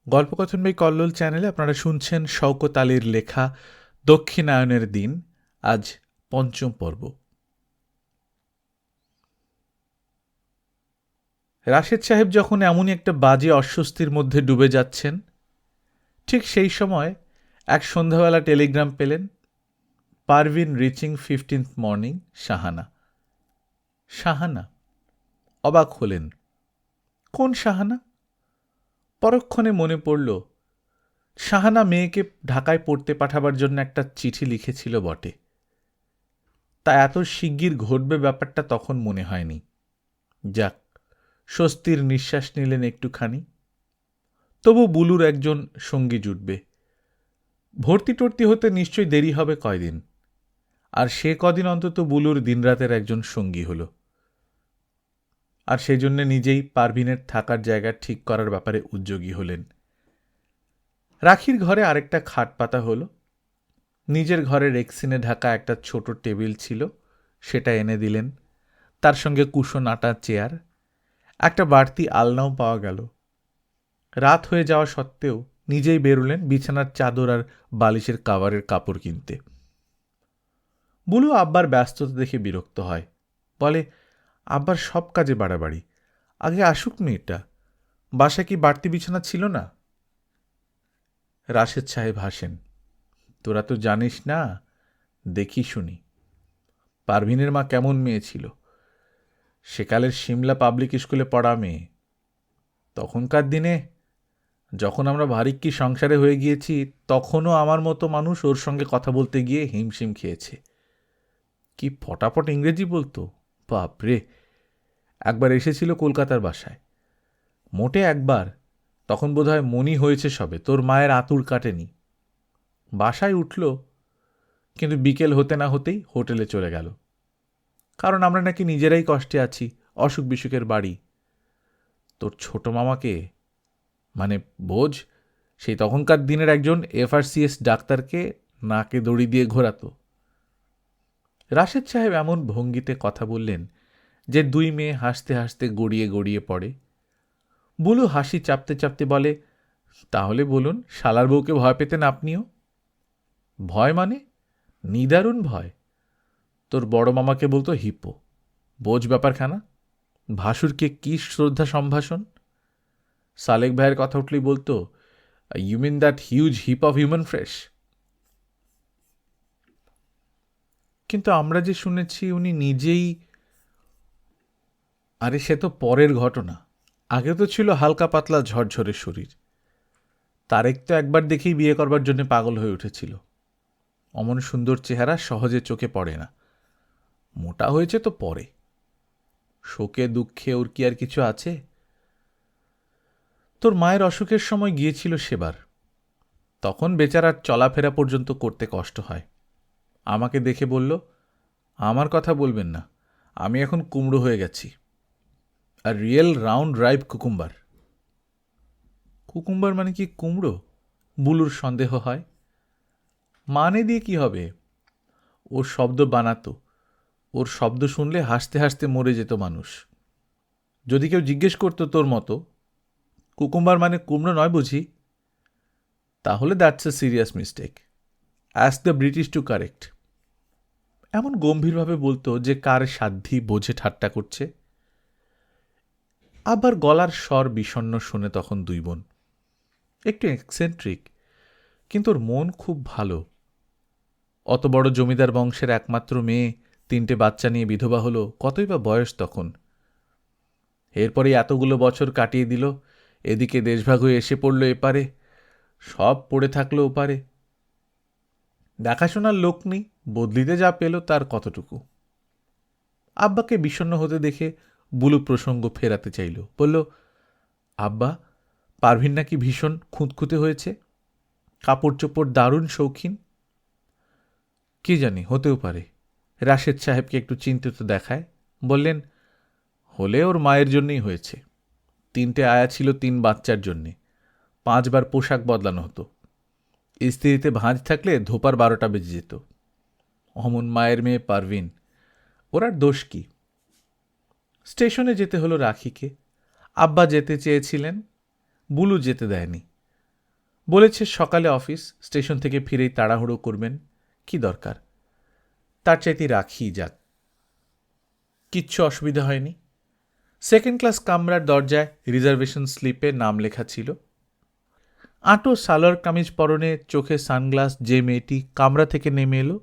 গল্পকথন by Kallol চ্যানেলে আপনারা শুনছেন শওকত আলীর লেখা দক্ষিণায়নের দিন। আজ পঞ্চম পর্ব। রাশেদ সাহেব যখন এমনই একটা বাজে অস্বস্তির মধ্যে ডুবে যাচ্ছেন, ঠিক সেই সময় এক সন্ধ্যাবেলা টেলিগ্রাম পেলেন, Parveen reaching 15th morning Sahana. Sahana? অবাক হলেন। কোন সাহানা? পরক্ষণে মনে পড়ল, সাহানা মেয়েকে ঢাকায় পড়তে পাঠাবার জন্য একটা চিঠি লিখেছিল বটে। তা এত শিগগির ঘটবে ব্যাপারটা তখন মনে হয়নি। যাক, স্বস্তির নিঃশ্বাস নিলেন একটুখানি। তবু বুলুর একজন সঙ্গী জুটবে। ভর্তি টর্তি হতে নিশ্চয়ই দেরি হবে কয়দিন, আর সে কদিন অন্তত বুলুর দিনরাতের একজন সঙ্গী হল। আর সেজন্য নিজেই পারভিনের থাকার জায়গা ঠিক করার ব্যাপারে উদ্যোগী হলেন। রাখির ঘরে আরেকটা খাট পাতা হল। নিজের ঘরে রেক্সিনে ঢাকা একটা ছোট টেবিল ছিল, সেটা এনে দিলেন। তার সঙ্গে কুশন আটা চেয়ার, একটা বাড়তি আলনাও পাওয়া গেল। রাত হয়ে যাওয়া সত্ত্বেও নিজেই বেরোলেন বিছানার চাদর আর বালিশের কাভারের কাপড় কিনতে। বুলু আব্বার ব্যস্ততা দেখে বিরক্ত হয়, বলে, আব্বার সব কাজে বাড়াবাড়ি, আগে আসুক মেয়েটা। বাসায় কি বাড়তি বিছানা ছিল না? রাশেদ সাহেব হাসেন, তোরা তো জানিস না, দেখি শুনি। পারভিনের মা কেমন মেয়ে ছিল, সেকালের সিমলা পাবলিক স্কুলে পড়া মেয়ে। তখনকার দিনে যখন আমরা ভারিক্কি সংসারে হয়ে গিয়েছি, তখনও আমার মতো মানুষ ওর সঙ্গে কথা বলতে গিয়ে হিমশিম খেয়েছে। কি ফটাফট ইংরেজি বলতো, বাপরে! একবার এসেছিল কলকাতার বাসায়, মোটে একবার, তখন বোধহয় মনি হয়েছে সবে, তোর মায়ের আতুর কাটেনি। বাসায় উঠল, কিন্তু বিকেল হতে না হতেই হোটেলে চলে গেল। কারণ আমরা নাকি নিজেরাই কষ্টে আছি, অসুখ বিসুখের বাড়ি। তোর ছোট মামাকে, মানে বোঝ, সেই তখনকার দিনের একজন FRCS ডাক্তারকে নাকে দড়ি দিয়ে ঘোরাতো। রাশেদ সাহেব এমন ভঙ্গিতে কথা বললেন যে দুই মেয়ে হাসতে হাসতে গড়িয়ে গড়িয়ে পড়ে। বুলু হাসি চাপতে চাপতে বলে, তাহলে বলুন, শালার বউকে ভয় পেতেন আপনিও? ভয় মানে? নিদারুণ ভয়। তোর বড় মামাকে বলতো হিপো। বোঝ ব্যাপারখানা। ভাসুরকে কি শ্রদ্ধা সম্ভাষণ। সালেক ভাইয়ের কথা উঠলেই বলতো, you mean that huge heap of human flesh. কিন্তু আমরা যে শুনেছি উনি নিজেই। আরে সে তো পরের ঘটনা। আগে তো ছিল হালকা পাতলা ঝরঝরে শরীর। তারেক তো একবার দেখেই বিয়ে করবার জন্য পাগল হয়ে উঠেছিল। অমন সুন্দর চেহারা সহজে চোখে পড়ে না। মোটা হয়েছে তো পরে। শোকে দুঃখে ওর কি আর কিছু আছে? তোর মায়ের অসুখের সময় গিয়েছিল সেবার। তখন বেচারার চলাফেরা পর্যন্ত করতে কষ্ট হয়। আমাকে দেখে বলল, আমার কথা বলবেন না, আমি এখন কুমড়ো হয়ে গেছি। আর real round ripe cucumber. Cucumber মানে কি কুমড়ো? বুলুর সন্দেহ হয়। মানে দিয়ে কি হবে? ওর শব্দ বানাতো। ওর শব্দ শুনলে হাসতে হাসতে মরে যেত মানুষ। যদি কেউ জিজ্ঞেস করতো তোর মতো, কুকুম্বার মানে কুমড়ো নয় বুঝি? তাহলে that's a serious mistake. Ask the British to correct. এমন গম্ভীরভাবে বলতো যে কার সাধ্যি বোঝে ঠাট্টা করছে। আবার গলার স্বর বিষণ্ণ শুনে তখন দুই বোন। একটু এক্সেন্ট্রিক, কিন্তু ওর মন খুব ভালো। অত বড় জমিদার বংশের একমাত্র মেয়ে, 3টে বাচ্চা নিয়ে বিধবা হলো, কতই বা বয়স তখন। এরপরে এতগুলো বছর কাটিয়ে দিল, এদিকে দেশভাগ হয়ে এসে পড়ল এপারে, সব পড়ে থাকলো ওপারে। দেখাশোনার লোক নেই, বদলিতে যা পেল তার কতটুকু। আব্বাকে বিষণ্ণ হতে দেখে বুলু প্রসঙ্গ ফেরাতে চাইল, বলল, আব্বা, পারভিন নাকি ভীষণ খুঁতখুঁতে হয়েছে, কাপড় চোপড় দারুণ শৌখিন। কি জানি, হতেও পারে। রাশেদ সাহেবকে একটু চিন্তিত দেখায়, বললেন, হলে ওর মায়ের জন্যই হয়েছে। 3টে আয়া ছিল 3 বাচ্চার জন্যে, 5 বার পোশাক বদলানো হতো। স্ত্রীতে ভাঁজ থাকলে ধোপার 12টা বেজে যেত। অমন মায়ের মেয়ে পারভিন, ওর আর দোষ কি? স্টেশনে যেতে হলো রাখিকে। আব্বা যেতে চেয়েছিলেন, বুলু যেতে দেয়নি। বলেছে সকালে অফিস, স্টেশন থেকে ফিরেই তাড়াহুড়ো করবেন। কি দরকার, তার চাইতে রাখিই যাক। কিচ্ছু অসুবিধা হয়নি। সেকেন্ড ক্লাস কামরার দরজায় রিজার্ভেশন স্লিপে নাম লেখা ছিল। আঁটো সালোয়ার কামিজ পরনে, চোখে সানগ্লাস যে মেয়েটি কামরা থেকে নেমে এলো,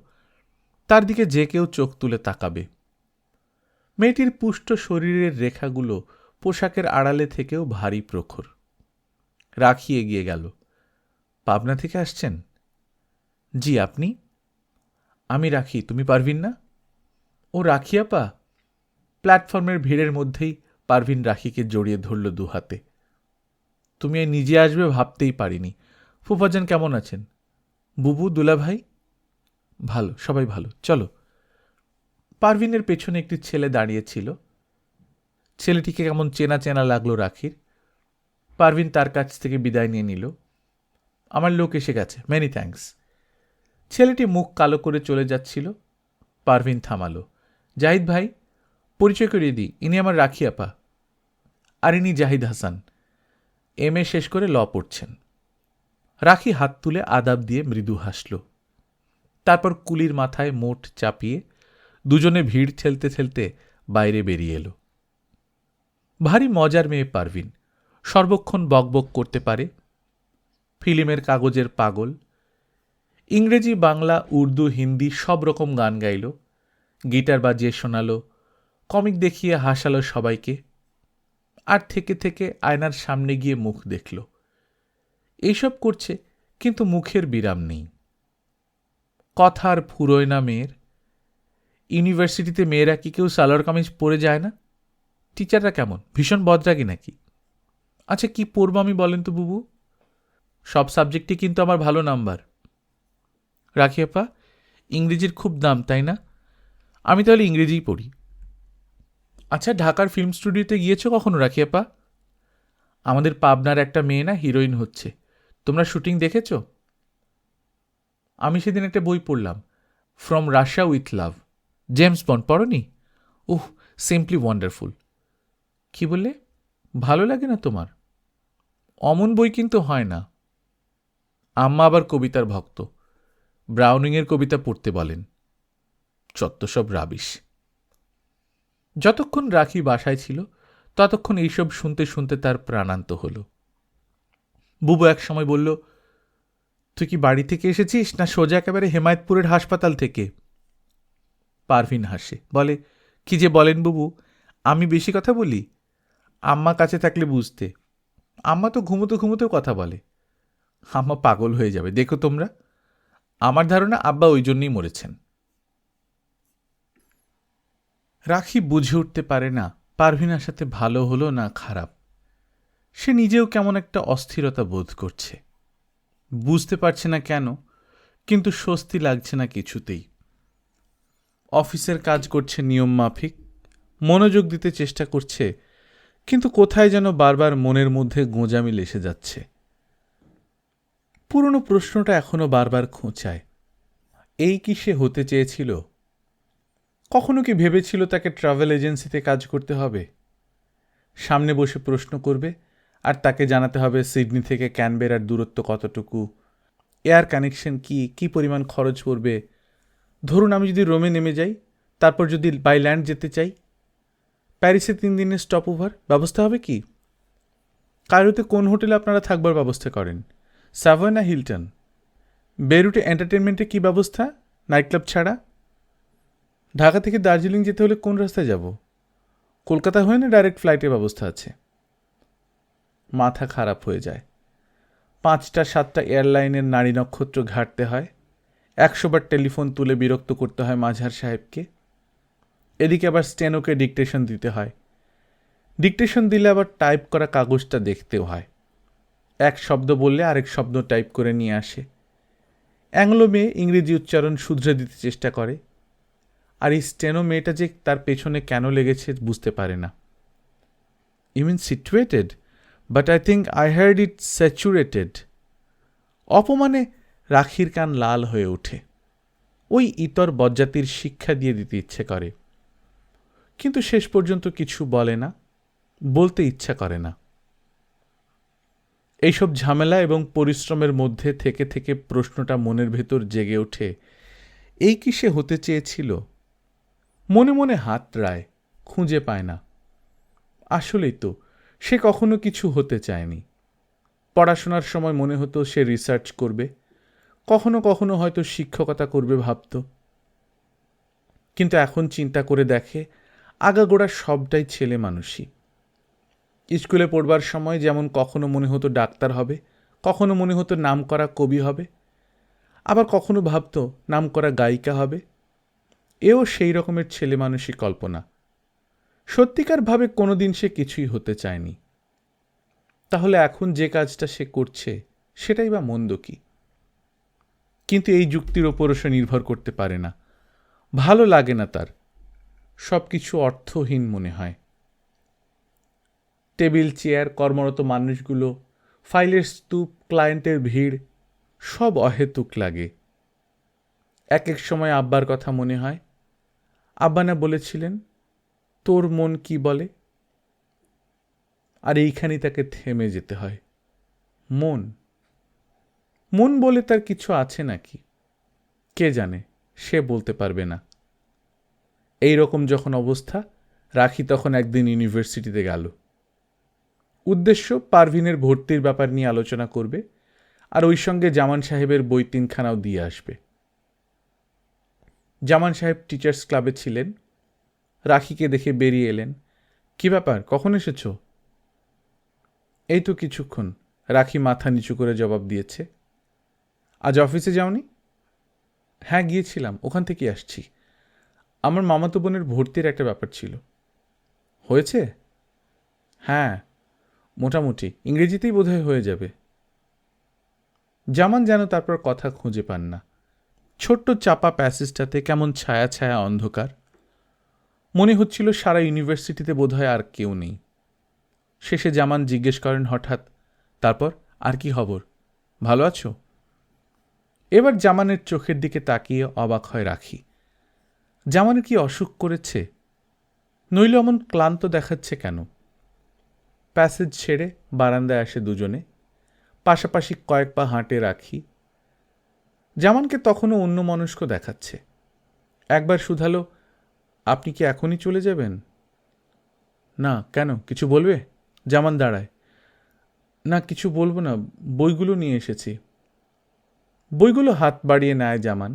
তার দিকে যে কেউ চোখ তুলে তাকাবে। মেয়েটির পুষ্ট শরীরের রেখাগুলো পোশাকের আড়ালে থেকেও ভারী প্রখর। রাখি এগিয়ে গেল। পাবনা থেকে আসছেন? জি, আপনি? আমি রাখি, তুমি পারভিন না? ও রাখি আপা। প্ল্যাটফর্মের ভিড়ের মধ্যেই পারভিন রাখিকে জড়িয়ে ধরল দুহাতে। তুমি নিজে আসবে ভাবতেই পারিনি। ফুফাজান কেমন আছেন? বুবু, দুলা ভাই? ভালো, সবাই ভালো, চলো। পারভিনের পেছনে একটি ছেলে দাঁড়িয়েছিল। ছেলেটিকে কেমন চেনা চেনা লাগলো রাখির। পারভিন তার কাছ থেকে বিদায় নিয়ে নিল। আমার লোক এসে গেছে, মেনি থ্যাঙ্কস। ছেলেটি মুখ কালো করে চলে যাচ্ছিল। পারভিন থামালো। জাহিদ ভাই, পরিচয় করিয়ে দিই, ইনি আমার রাখি আপা। আর ইনি জাহিদ হাসান, MA শেষ করে ল পড়ছেন। রাখি হাত তুলে আদাব দিয়ে মৃদু হাসল। তারপর কুলির মাথায় মোট চাপিয়ে দুজনে ভিড় ঠেলতে ঠেলতে বাইরে বেরিয়ে এলো। ভারী মজার মেয়ে পারভিন, সর্বক্ষণ বকবক করতে পারে। ফিল্মের কাগজের পাগল। ইংরেজি, বাংলা, উর্দু, হিন্দি সব রকম গান গাইল, গিটার বাজিয়ে শোনালো, কমিক দেখিয়ে হাসালো সবাইকে। আর থেকে থেকে আয়নার সামনে গিয়ে মুখ দেখল। এইসব করছে, কিন্তু মুখের বিরাম নেই। কথার ফুরোয় না মেয়ের। ইউনিভার্সিটিতে মেয়েরা কি কেউ সালোয়ার কামিজ পরে যায় না? টিচাররা কেমন, ভীষণ বদরাগী নাকি? আচ্ছা, কি পড়ব আমি বলেন তো বুবু? সব সাবজেক্টে কিন্তু আমার ভালো নাম্বার। রাখি আপা, ইংরেজির খুব দাম, তাই না? আমি তাহলে ইংরেজিই পড়ি। আচ্ছা, ঢাকার ফিল্ম স্টুডিওতে গিয়েছো কখনো রাখি আপা? আমাদের পাবনার একটা মেয়ে না হিরোইন হচ্ছে, তোমরা শুটিং দেখেছ? আমি সেদিন একটা বই পড়লাম, from Russia with love. James Bond পড়নি? Uh, simply wonderful. কি বললে, ভালো লাগে না তোমার? অমন বই কিন্তু হয় না। আম্মা আবার কবিতার ভক্ত, ব্রাউনিংয়ের কবিতা পড়তে বলেন। চত্ব সব রাবিশ। যতক্ষণ রাখি বাসায় ছিল ততক্ষণ এইসব শুনতে শুনতে তার প্রাণান্ত হল। বুবু এক সময় বলল, তুই কি বাড়ি থেকে এসেছিস না সোজা একেবারে হেমায়তপুরের হাসপাতাল থেকে? পারভিন হাসে, বলে, কি যে বলেন বুবু, আমি বেশি কথা বলি? আম্মা কাছে থাকলে বুঝতে। আম্মা তো ঘুমোতে ঘুমোতেও কথা বলে। আম্মা পাগল হয়ে যাবে, দেখো তোমরা। আমার ধারণা আব্বা ওই জন্যই মরেছেন। রাখি বুঝে উঠতে পারে না পারভিনার সাথে ভালো হলো না খারাপ। সে নিজেও কেমন একটা অস্থিরতা বোধ করছে। বুঝতে পারছে না কেন, কিন্তু স্বস্তি লাগছে না কিছুতেই। অফিসের কাজ করছে নিয়ম মাফিক, মনোযোগ দিতে চেষ্টা করছে, কিন্তু কোথায় যেন বারবার মনের মধ্যে গোঁজামিল এসে যাচ্ছে। পুরনো প্রশ্নটা এখনো বারবার খোঁচায়, এই কি সে হতে চেয়েছিল? কখনো কি ভেবেছিল তাকে ট্রাভেল এজেন্সিতে কাজ করতে হবে? সামনে বসে প্রশ্ন করবে, আর তাকে জানাতে হবে সিডনি থেকে ক্যানবেরার দূরত্ব কতটুকু, এয়ার কানেকশন কি পরিমাণ খরচ পড়বে। ধরুন আমি যদি রোমে নেমে যাই, তারপর যদি বাই ল্যান্ড যেতে চাই, প্যারিসে 3 দিনের স্টপ ওভার ব্যবস্থা হবে কি? কায়রোতে কোন হোটেলে আপনারা থাকবার ব্যবস্থা করেন, স্যাভয় না হিলটন? বেরুটে এন্টারটেনমেন্টের কি ব্যবস্থা, নাইট ক্লাব ছাড়া? ঢাকা থেকে দার্জিলিং যেতে হলে কোন রাস্তায় যাব? কলকাতা হয়ে না ডাইরেক্ট ফ্লাইটের ব্যবস্থা আছে? মাথা খারাপ হয়ে যায়। 5টা-7টা এয়ারলাইনের নারী নক্ষত্র ঘাটতে হয়, 100 বার টেলিফোন তুলে বিরক্ত করতে হয় মাঝহার সাহেবকে। এদিকে আবার স্টেনোকে ডিকটেশন দিতে হয়। ডিকটেশন দিলে আবার টাইপ করা কাগজটা দেখতেও হয়। এক শব্দ বললে আরেক শব্দ টাইপ করে নিয়ে আসে। অ্যাংলো মেয়ে ইংরেজি উচ্চারণ শুধরে দিতে চেষ্টা করে, আর এই স্টেনো মেয়েটা যে তার পেছনে কেন লেগেছে বুঝতে পারে না। You mean situated? But I think I heard it saturated. অপমানে রাখির কান লাল হয়ে ওঠে। ওই ইতর বজ্জাতির শিক্ষা দিয়ে দিতে ইচ্ছে করে, কিন্তু শেষ পর্যন্ত কিছু বলে না, বলতে ইচ্ছা করে না। এইসব ঝামেলা এবং পরিশ্রমের মধ্যে থেকে থেকে প্রশ্নটা মনের ভেতর জেগে ওঠে, এই কি সে হতে চেয়েছিল? মনে মনে হাতড়ায়, খুঁজে পায় না। আসলেই তো সে কখনো কিছু হতে চায়নি। পড়াশোনার সময় মনে হতো সে রিসার্চ করবে, কখনো কখনো হয়তো শিক্ষকতা করবে ভাবত। কিন্তু এখন চিন্তা করে দেখে আগাগোড়া সবটাই ছেলে মানুষই। স্কুলে পড়বার সময় যেমন কখনো মনে হতো ডাক্তার হবে, কখনো মনে হতো নামকরা কবি হবে, আবার কখনো ভাবত নামকরা গায়িকা হবে। এও সেই রকমের ছেলে মানুষই কল্পনা। সত্যিকারভাবে কোনোদিন সে কিছুই হতে চায়নি। তাহলে এখন যে কাজটা সে করছে সেটাই বা মন্দ কি? কিন্তু এই যুক্তির ওপরও সে নির্ভর করতে পারে না। ভালো লাগে না তার, সব কিছু অর্থহীন মনে হয়। টেবিল, চেয়ার, কর্মরত মানুষগুলো, ফাইলের স্তূপ, ক্লায়েন্টের ভিড়, সব অহেতুক লাগে। এক এক সময় আব্বার কথা মনে হয়। আব্বা না বলেছিলেন, তোর মন কি বলে? আর এইখানেই তাকে থেমে যেতে হয়। মন মন বলে তার কিছু আছে নাকি? কে জানে, সে বলতে পারবে না। এই রকম যখন অবস্থা, রাখি তখন একদিন ইউনিভার্সিটিতে গেল। উদ্দেশ্য পারভিনের ভর্তির ব্যাপার নিয়ে আলোচনা করবে, আর ওই সঙ্গে জামান সাহেবের বই 3খানাও দিয়ে আসবে। জামান সাহেব টিচার্স ক্লাবে ছিলেন। রাখিকে দেখে বেরিয়ে এলেন। কি ব্যাপার, কখন এসেছ? এই তো কিছুক্ষণ, রাখি মাথা নিচু করে জবাব দিয়েছে। আজ অফিসে যাওনি? হ্যাঁ গিয়েছিলাম, ওখান থেকে আসছি। আমার মামাতো বোনের ভর্তির একটা ব্যাপার ছিল। হয়েছে? হ্যাঁ, মোটামুটি ইংরেজিতেই বোধহয় হয়ে যাবে। জামান যেন তারপর কথা খুঁজে পান না। ছোট্ট চাপা প্যাসেজটাতে কেমন ছায়া ছায়া অন্ধকার। মনে হচ্ছিল সারা ইউনিভার্সিটিতে বোধহয় আর কেউ নেই। শেষে জামান জিজ্ঞেস করেন হঠাৎ, তারপর আর কি খবর, ভালো আছো? এবার জামানের চোখের দিকে তাকিয়ে অবাক হয় রাখি। জামানের কি অসুখ করেছে? নইলে অমন ক্লান্ত দেখাচ্ছে কেন? প্যাসেজ ছেড়ে বারান্দায় আসে দুজনে। পাশাপাশি কয়েক পা হাঁটে রাখি। জামানকে তখনও অন্যমনস্ক দেখাচ্ছে। একবার শুধালো, আপনি কি এখনই চলে যাবেন? না, কেন, কিছু বলবে? জামান দাঁড়ায়। না, কিছু বলবো না, বইগুলো নিয়ে এসেছি। বইগুলো হাত বাড়িয়ে নেয় জামান।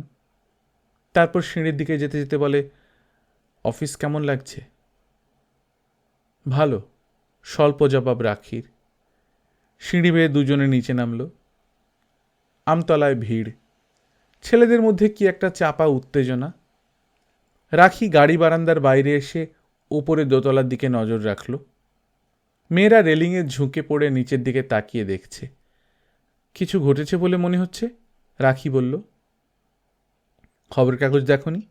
তারপর সিঁড়ির দিকে যেতে যেতে বলে, অফিস কেমন লাগছে? ভালো, স্বল্প জবাব রাখির। সিঁড়ি বেয়ে দুজনে নিচে নামল। আমতলায় ভিড়। ছেলেদের মধ্যে কি একটা চাপা উত্তেজনা। রাখি গাড়ি বারান্দার বাইরে এসে উপরে দোতলার দিকে নজর রাখল। মেয়েরা রেলিংয়ে ঝুঁকে পড়ে নিচের দিকে তাকিয়ে দেখছে। কিছু ঘটেছে বলে মনে হচ্ছে, রাখি বলল। খবরের কাগজ দেখনি?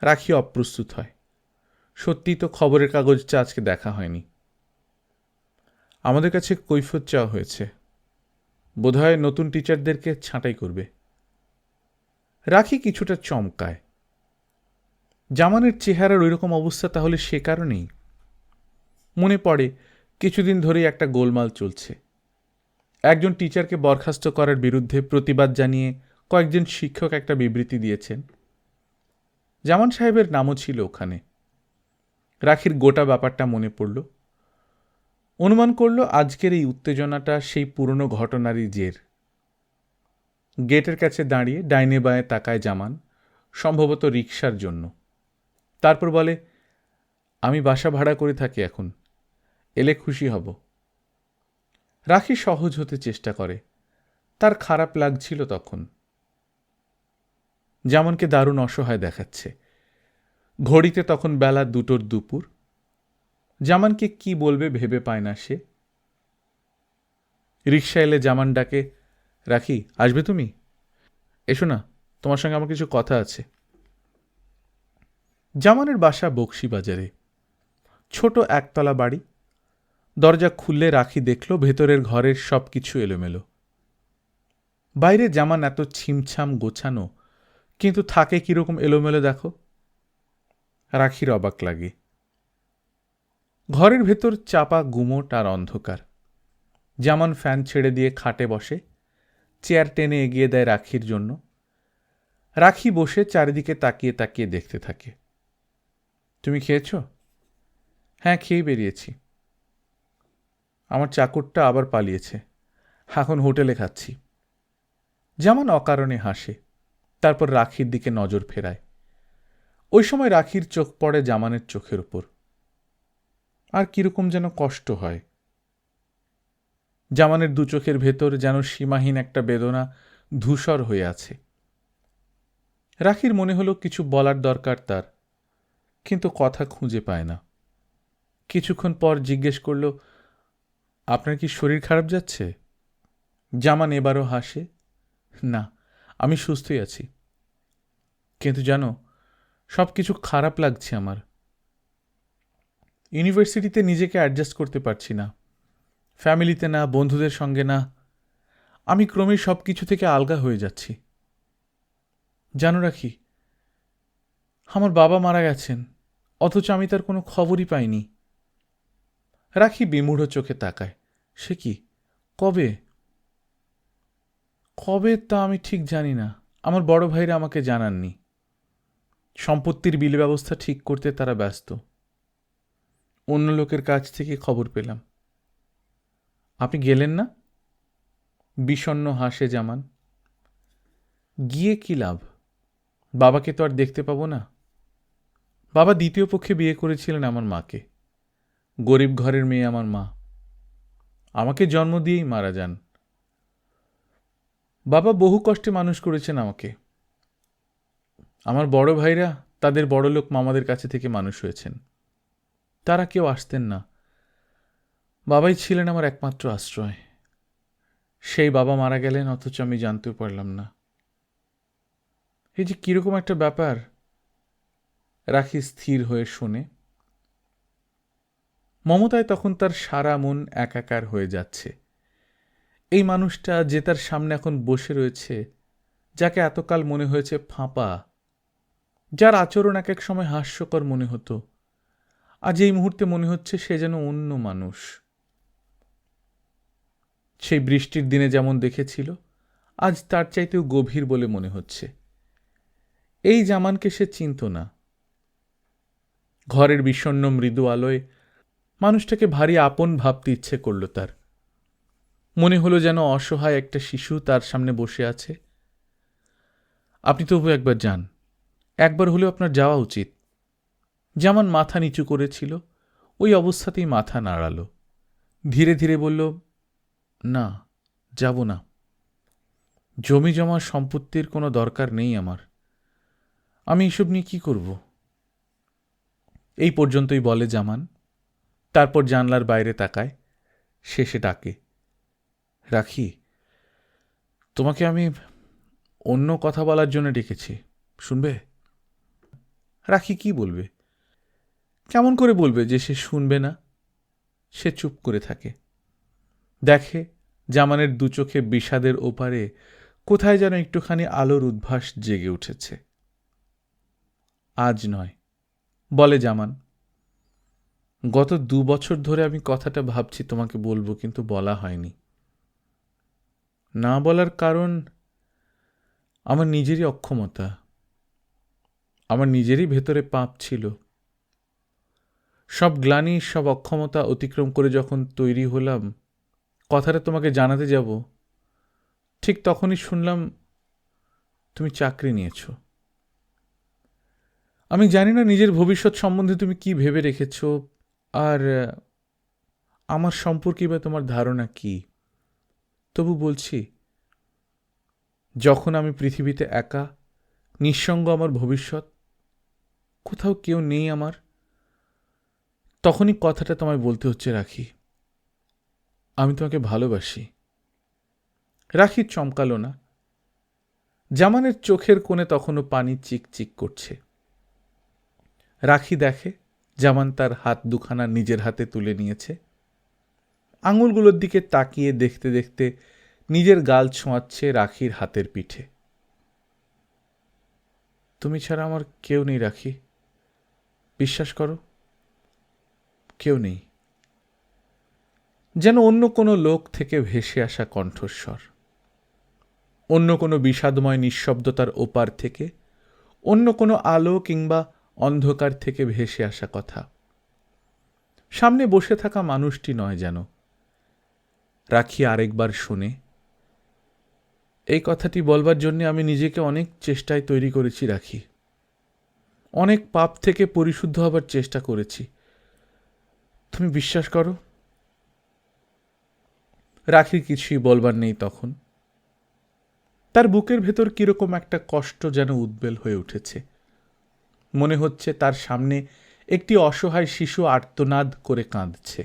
রাখি অপ্রস্তুত হয়। সত্যি তো খবরের কাগজটা আজকে দেখা হয়নি। আমাদের কাছে কৈফিয়ত চাওয়া হয়েছে, বোধহয় নতুন টিচারদেরকে ছাঁটাই করবে। রাখি কিছুটা চমকায়। জামানের চেহারার ওইরকম অবস্থা তাহলে সে কারণেই? মনে পড়ে কিছুদিন ধরেই একটা গোলমাল চলছে। একজন টিচারকে বরখাস্ত করার বিরুদ্ধে প্রতিবাদ জানিয়ে কয়েকজন শিক্ষক একটা বিবৃতি দিয়েছেন। জামান সাহেবের নামও ছিল ওখানে। রাখির গোটা ব্যাপারটা মনে পড়ল। অনুমান করল আজকের এই উত্তেজনাটা সেই পুরনো ঘটনারই জের। গেটের কাছে দাঁড়িয়ে ডাইনে বাঁয়ে তাকায় জামান, সম্ভবত রিকশার জন্য। তারপর বলে, আমি বাসা ভাড়া করে থাকি এখন, এলে খুশি হব। রাখি সহজ হতে চেষ্টা করে। তার খারাপ লাগছিল তখন। জামানকে দারুণ অসহায় দেখাচ্ছে। ঘড়িতে তখন বেলা 2টোর দুপুর। জামানকে কি বলবে ভেবে পায় না সে। রিকশা এলে জামান ডাকে, রাখি, আসবে তুমি? এসো না, তোমার সঙ্গে আমার কিছু কথা আছে। জামানের বাসা বকশীবাজারে। ছোট একতলা বাড়ি। দরজা খুললে রাখি দেখল ভেতরের ঘরের সব কিছু এলোমেলো। বাইরে জামান এত ছিমছাম গোছানো, কিন্তু থাকে কিরকম এলোমেলো দেখো। রাখির অবাক লাগে। ঘরের ভেতর চাপা গুমোট আর অন্ধকার। জামান ফ্যান ছেড়ে দিয়ে খাটে বসে, চেয়ার টেনে এগিয়ে দেয় রাখির জন্য। রাখি বসে চারিদিকে তাকিয়ে তাকিয়ে দেখতে থাকে। তুমি খেয়েছ? হ্যাঁ, খেয়ে বেরিয়েছি। আমার চাকরটা আবার পালিয়েছে, এখন হোটেলে খাচ্ছি। জামান অকারণে হাসে, তারপর রাখির দিকে নজর ফেরায়। ওই সময় রাখির চোখ পড়ে জামানের চোখের উপর, আর কিরকম যেন কষ্ট হয়। জামানের দু চোখের ভেতর যেন সীমাহীন একটা বেদনা ধূসর হয়ে আছে। রাখির মনে হলো কিছু বলার দরকার তার, কিন্তু কথা খুঁজে পায় না। কিছুক্ষণ পর জিজ্ঞেস করল, আপনার কি শরীর খারাপ যাচ্ছে? জামান এবারও হাসে, না, আমি সুস্থই আছি। কিন্তু জানো, সব কিছু খারাপ লাগছে আমার। ইউনিভার্সিটিতে নিজেকে অ্যাডজাস্ট করতে পারছি না, ফ্যামিলিতে না, বন্ধুদের সঙ্গে না। আমি ক্রমেই সব কিছু থেকে আলগা হয়ে যাচ্ছি। জানো রাখি, আমার বাবা মারা গেছেন, অথচ আমি তার কোনো খবরই পাইনি। রাখি বিমূঢ় চোখে তাকায়। সে কি, কবে? কবে তা আমি ঠিক জানি না, আমার বড় ভাইরা আমাকে জানাননি। সম্পত্তির বিল ব্যবস্থা ঠিক করতে তারা ব্যস্ত। অন্য লোকের কাছ থেকে খবর পেলাম। আপনি গেলেন না? বিষণ্ণ হাসে জামান। গিয়ে কি লাভ? বাবাকে তো আর দেখতে পাবো না। বাবা দ্বিতীয় পক্ষে বিয়ে করেছিলেন আমার মাকে। গরিব ঘরের মেয়ে আমার মা, আমাকে জন্ম দিয়েই মারা যান। বাবা বহু কষ্টে মানুষ করেছেন আমাকে। আমার বড় ভাইরা তাদের বড়লোক মামাদের কাছে থেকে মানুষ হয়েছেন। তারা কেউ আসতেন না। বাবাই ছিলেন আমার একমাত্র আশ্রয়। সেই বাবা মারা গেলেন, অথচ আমি জানতেও পারলাম না। এই যে কিরকম একটা ব্যাপার। রাখি স্থির হয়ে শোনে। মমতায় তখন তার সারা মন একাকার হয়ে যাচ্ছে। এই মানুষটা যে তার সামনে এখন বসে রয়েছে, যাকে এতকাল মনে হয়েছে ফাঁপা, যার আচরণ এক এক সময় হাস্যকর মনে হতো, আজ এই মুহূর্তে মনে হচ্ছে সে যেন অন্য মানুষ। সেই বৃষ্টির দিনে যেমন দেখেছিল, আজ তার চাইতেও গভীর বলে মনে হচ্ছে। এই জামানকে সে চিনত না। ঘরের বিষণ্ণ মৃদু আলোয় মানুষটাকে ভারী আপন ভাবতে ইচ্ছে করল তার। মনে হলো যেন অসহায় একটা শিশু তার সামনে বসে আছে। আপনি তবু একবার যান, একবার হলেও আপনার যাওয়া উচিত। জামান মাথা নিচু করেছিল, ওই অবস্থাতেই মাথা নাড়াল। ধীরে ধীরে বলল, না, যাব না। জমি জমা সম্পত্তির কোনো দরকার নেই আমার। আমি এসব নিয়ে কি করব? এই পর্যন্তই বলে জামান। তারপর জানলার বাইরে তাকায়, শেষে ডাকে, রাখি, তোমাকে আমি অন্য কথা বলার জন্য ডেকেছি, শুনবে? রাখি কি বলবে? কেমন করে বলবে যে সে শুনবে না? সে চুপ করে থাকে। দেখে জামানের দু চোখে বিষাদের ওপারে কোথায় যেন একটুখানি আলোর উদ্ভাস জেগে উঠেছে। আজ নয়, বলে জামান। গত 2 বছর ধরে আমি কথাটা ভাবছি তোমাকে বলবো, কিন্তু বলা হয়নি। না বলার কারণ আমার নিজেরই অক্ষমতা। আমার নিজেরই ভেতরে পাপ ছিল। সব গ্লানি, সব অক্ষমতা অতিক্রম করে যখন তৈরি হলাম কথাটা তোমাকে জানাতে যাব, ঠিক তখনই শুনলাম তুমি চাকরি নিয়েছ। আমি জানি না নিজের ভবিষ্যৎ সম্বন্ধে তুমি কি ভেবে রেখেছ, আর আমার সম্পর্কে বা তোমার ধারণা কি। তবু বলছি, যখন আমি পৃথিবীতে একা, নিঃসঙ্গ আমার ভবিষ্যৎ, কোথাও কেউ নেই আমার, তখনই কথাটা তোমায় বলতে হচ্ছে রাখি, আমি তোমাকে ভালোবাসি। রাখি চমকালো না। জামানের চোখের কোণে তখনও পানি চিকচিক করছে। রাখি দেখে জামান তার হাত দুখানা নিজের হাতে তুলে নিয়েছে। আঙুলগুলোর দিকে তাকিয়ে দেখতে দেখতে নিজের গাল ছোঁয়াচ্ছে রাখির হাতের পিঠে। তুমি ছাড়া আমার কেউ নেই রাখি, বিশ্বাস করো, কেউ নেই। যেন অন্য কোনো লোক থেকে ভেসে আসা কণ্ঠস্বর, অন্য কোনো বিষাদময় নিঃশব্দতার ওপার থেকে, অন্য কোনো আলো কিংবা অন্ধকার থেকে ভেসে আসা কথা। সামনে বসে থাকা মানুষটি নয় যেন। রাখি আরেকবার শুনে, এই কথাটি বলবার জন্য আমি নিজেকে অনেক চেষ্টায় তৈরি করেছি রাখি, অনেক পাপ থেকে পরিশুদ্ধ হবার চেষ্টা করেছি, তুমি বিশ্বাস করো? রাখির কিছুই বলবার নেই তখন। তার বুকের ভেতর কিরকম একটা কষ্ট যেন উদ্বেল হয়ে উঠেছে। মনে হচ্ছে তার সামনে একটি অসহায় শিশু আর্তনাদ করে কাঁদছে।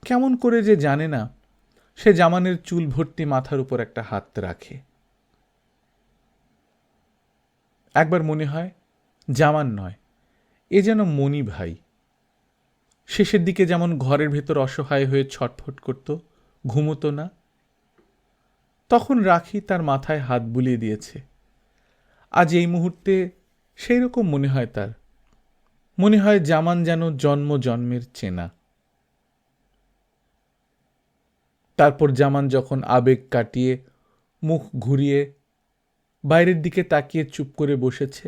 কেমন করে যে জানে না, সে জামানের চুল ভর্তি মাথার উপর একটা হাত রাখে। একবার মনে হয় জামান নয়, এ যেন মণি ভাই। শেষের দিকে যেমন ঘরের ভেতর অসহায় হয়ে ছটফট করত, ঘুমতো না, তখন রাখি তার মাথায় হাত বুলিয়ে দিয়েছে। আজ এই মুহূর্তে সেই রকম মনে হয় তার। মনে হয় জামান যেন জন্ম জন্মের চেনা। তারপর জামান যখন আবেগ কাটিয়ে মুখ ঘুরিয়ে বাইরের দিকে তাকিয়ে চুপ করে বসেছে,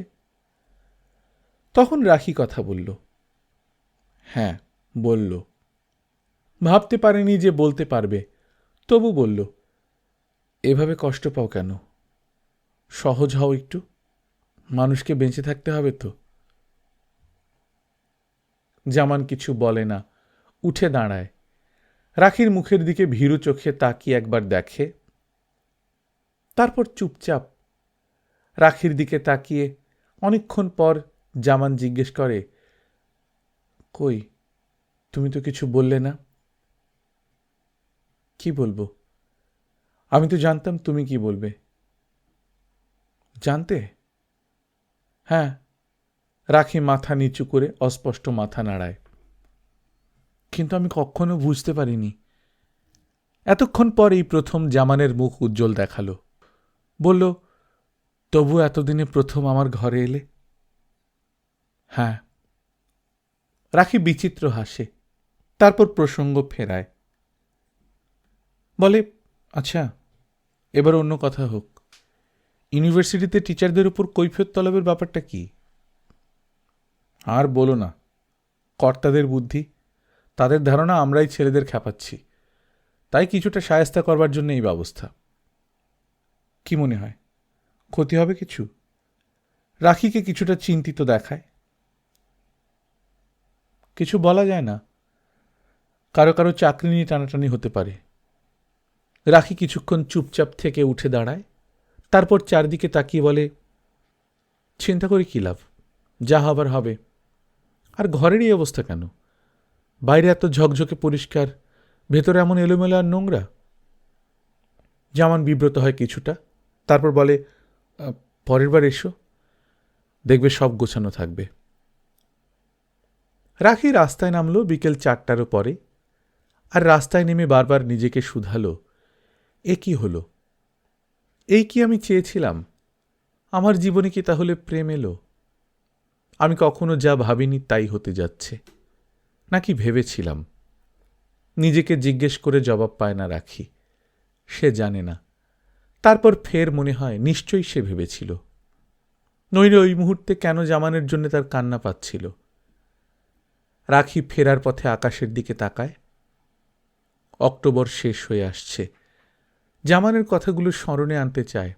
তখন রাখি কথা বলল। হ্যাঁ, বলল। ভাবতে পারেনি যে বলতে পারবে, তবু বলল, এভাবে কষ্ট পাও কেন? সহজ হও একটু, মানুষকে বেঁচে থাকতে হবে তো। জামান কিছু বলে না, উঠে দাঁড়ায়, রাখির মুখের দিকে ভীরু চোখে তাকিয়ে একবার দেখে, তারপর চুপচাপ রাখির দিকে তাকিয়ে অনেকক্ষণ পর জামান জিজ্ঞেস করে, কই, তুমি তো কিছু বললে না? কি বলবো? আমি তো জানতাম তুমি কি বলবে। জানতে? হ্যাঁ। রাখি মাথা নিচু করে অস্পষ্ট মাথা নাড়ায়। কিন্তু আমি কখনো বুঝতে পারিনি। এতক্ষণ পর এই প্রথম জামানের মুখ উজ্জ্বল দেখালো। বলল, তবু এতদিনে প্রথম আমার ঘরে এলে? হ্যাঁ। রাখি বিচিত্র হাসে, তারপর প্রসঙ্গ ফেরায়। বলে, আচ্ছা, এবার অন্য কথা হোক। ইউনিভার্সিটিতে টিচারদের উপর কৈফিয়ত তলবের ব্যাপারটা কি? আর বলো না, কর্তাদের বুদ্ধি। তাদের ধারণা আমরাই ছেলেদের খেপাচ্ছি, তাই কিছুটা শায়েস্তা করবার জন্য এই ব্যবস্থা। কি মনে হয়, ক্ষতি হবে কিছু? রাখিকে কিছুটা চিন্তিত দেখায়। কিছু বলা যায় না, কারো কারো চাকরি নিয়ে টানাটানি হতে পারে। রাখি কিছুক্ষণ চুপচাপ থেকে উঠে দাঁড়ায়, তারপর চারদিকে তাকিয়ে বলে, চিন্তা করে কী লাভ, যা হবার হবে। আর ঘরের এই অবস্থা কেন? বাইরে এত ঝকঝকে পরিষ্কার, ভেতরে এমন এলোমেলো আর নোংরা। জামান বিব্রত হয় কিছুটা, তারপর বলে, পরের বার এসো, দেখবে সব গোছানো থাকবে। রাখি রাস্তায় নামলো বিকেল 4টারও পরে, আর রাস্তায় নেমে বারবার নিজেকে শুধালো, এ কি হলো? এই কি আমি চেয়েছিলাম? আমার জীবনে কি তাহলে প্রেম এলো? আমি কখনো যা ভাবিনি তাই হতে যাচ্ছে, নাকি ভেবেছিলাম? নিজেকে জিজ্ঞেস করে জবাব পায় না রাখি, সে জানে না। তারপর ফের মনে হয় নিশ্চয়ই সে ভেবেছিল, নইলে ওই মুহূর্তে কেন জামানের জন্য তার কান্না পাচ্ছিল। রাখি ফেরার পথে আকাশের দিকে তাকায়। অক্টোবর শেষ হয়ে আসছে। জামানের কথাগুলো স্মরণে আনতে চায়,